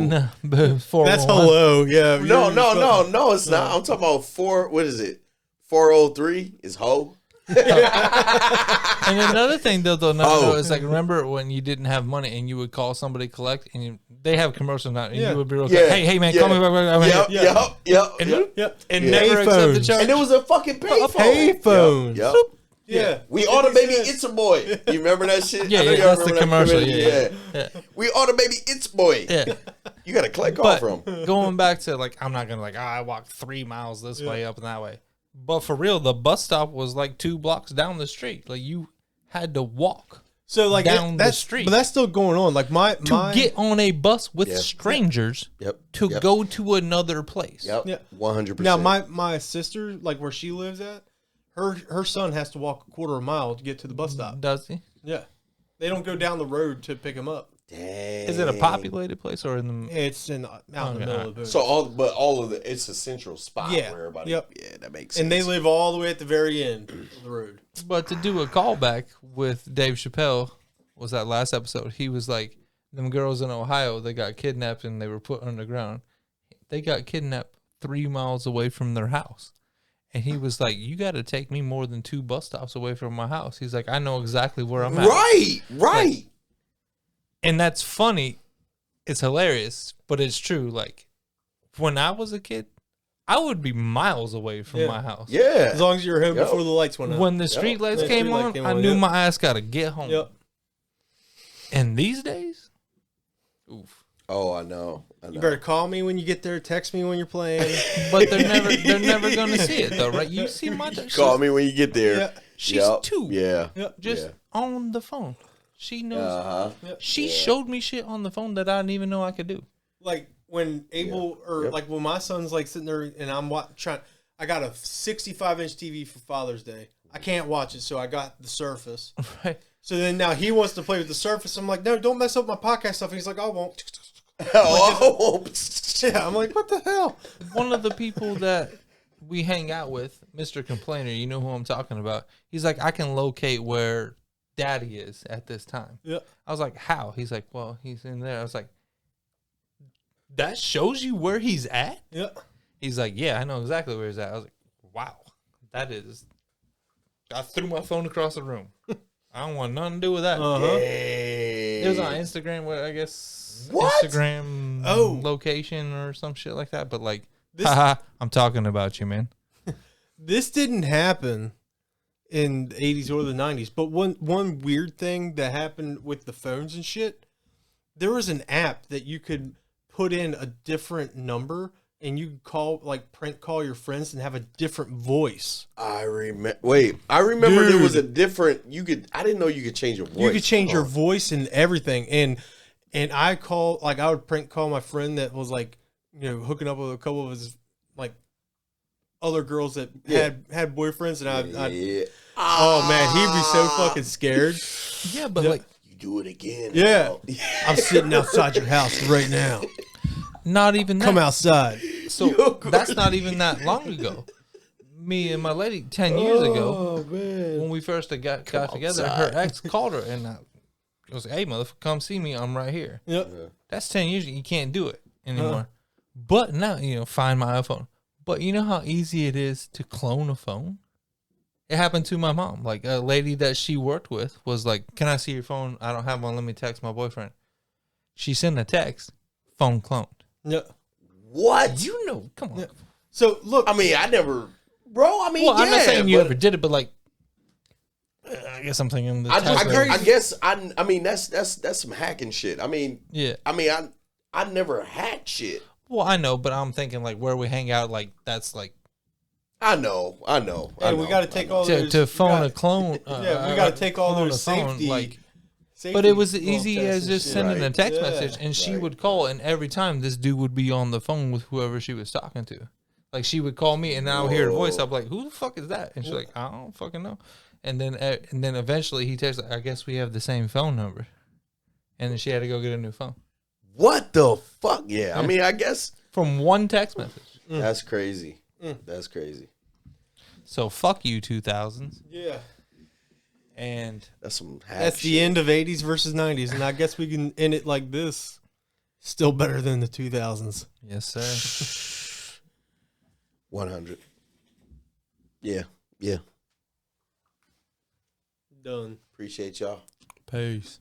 No, boobs. 411. That's hello. Yeah. No, it's not. I'm talking about what is it? 403 is hoe. And another thing they'll know is like, remember when you didn't have money and you would call somebody collect, and they have commercials now, and you would be real like, hey man, call me back. Yep. And never accept the charge. And it was a fucking payphone. Yep. Yeah. We order baby, it's a boy. You remember that shit? Yeah, that's the commercial. Yeah. We order baby, it's boy. Yeah. You got to collect call from. Going back to like, I'm not gonna I walked 3 miles this way up and that way. But for real, the bus stop was like 2 blocks down the street. Like you had to walk. So like down the street, but that's still going on. Like to get on a bus with strangers. To go to another place. Yep. 100%. Now my sister, like where she lives at, her son has to walk a quarter of a mile to get to the bus stop. Does he? Yeah. They don't go down the road to pick him up. Dang. Is it a populated place or in the? It's out in the middle of the. So all of it's a central spot where everybody. Yep. Yeah, that makes sense. And they live all the way at the very end of the road. But to do a callback with Dave Chappelle, was that last episode? He was like, them girls in Ohio, they got kidnapped and they were put underground. They got kidnapped 3 miles away from their house. And he was like, you got to take me more than 2 bus stops away from my house. He's like, I know exactly where I'm at. Right. Like, and that's funny. It's hilarious, but it's true. Like, when I was a kid, I would be miles away from my house. Yeah. As long as you were home before the lights went out. When the street lights came on, I knew my ass got to get home. Yep. And these days, oof. Oh, I know. You better call me when you get there. Text me when you're playing. But they're never going to see it, though, right? You see my... Call me when you get there. Yeah. She's 2. Yeah. Just on the phone. She knows. She showed me shit on the phone that I didn't even know I could do. Like when Abel like when my son's like sitting there and I'm trying. I got a 65-inch TV for Father's Day. I can't watch it, so I got the Surface. Right. So then now he wants to play with the Surface. I'm like, no, don't mess up my podcast stuff. And he's like, I won't. Yeah, I'm like, what the hell? One of the people that we hang out with, Mr. Complainer, you know who I'm talking about. He's like, I can locate where Daddy is at this time. Yeah. I was like, how? He's like, well, he's in there. I was like, that shows you where he's at? Yeah. He's like, yeah, I know exactly where he's at. I was like, wow, that is. I threw my phone across the room. I don't want nothing to do with that. It was on Instagram, where I guess Instagram location or some shit like that. But like, haha, I'm talking about you, man. This didn't happen in the 80s or the 90s, but one weird thing that happened with the phones and shit, there was an app that you could put in a different number and you could call, like, prank call your friends and have a different voice. I remember there was a different, I didn't know you could change your voice. You could change your voice and everything. And I would prank call my friend that was like, you know, hooking up with a couple of his like other girls that had boyfriends, and oh man, he'd be so fucking scared. Yeah, but like, you do it again. Yeah. I'm sitting outside your house right now. Not even that. Come outside. So that's not even that long ago. Me and my lady 10 years ago, when we first got together, her ex called her and I was like, hey, motherfucker, come see me. I'm right here. Yep. That's 10 years ago. You can't do it anymore. But now, you know, find my iPhone. But you know how easy it is to clone a phone? It happened to my mom. Like, a lady that she worked with was like, can I see your phone? I don't have one. Let me text my boyfriend. She sent a text, phone cloned. Yeah. What? You know, come on. Yeah. So, look. I mean, I never bro. I mean, Well, I'm not saying you but ever did it, but like, I guess I'm thinking the I guess I mean that's some hacking shit. I mean, yeah. I never hacked shit. Well, I know, but I'm thinking like where we hang out, like that's like. I know. Hey, we got to take all those. To phone a clone. Yeah, we got to take all those safety. Like, safety but it was little easy tests as and just shit. sending a Right. text Yeah. message, and she Right. would call, and every time this dude would be on the phone with whoever she was talking to. Like she would call me, and I would hear her voice. I'm like, "Who the fuck is that?" And she's like, "I don't fucking know." And then eventually he texts, "I guess we have the same phone number," and then she had to go get a new phone What the fuck? Yeah, I mean, I guess from one text message. that's crazy. That's crazy. So fuck you, 2000s, Yeah. and That's some hack That's shit. the end of 80s versus 90s, and I guess we can end it like this. Still better than the 2000s. yes sir. 100. Yeah. Yeah. Done. Appreciate y'all. Peace.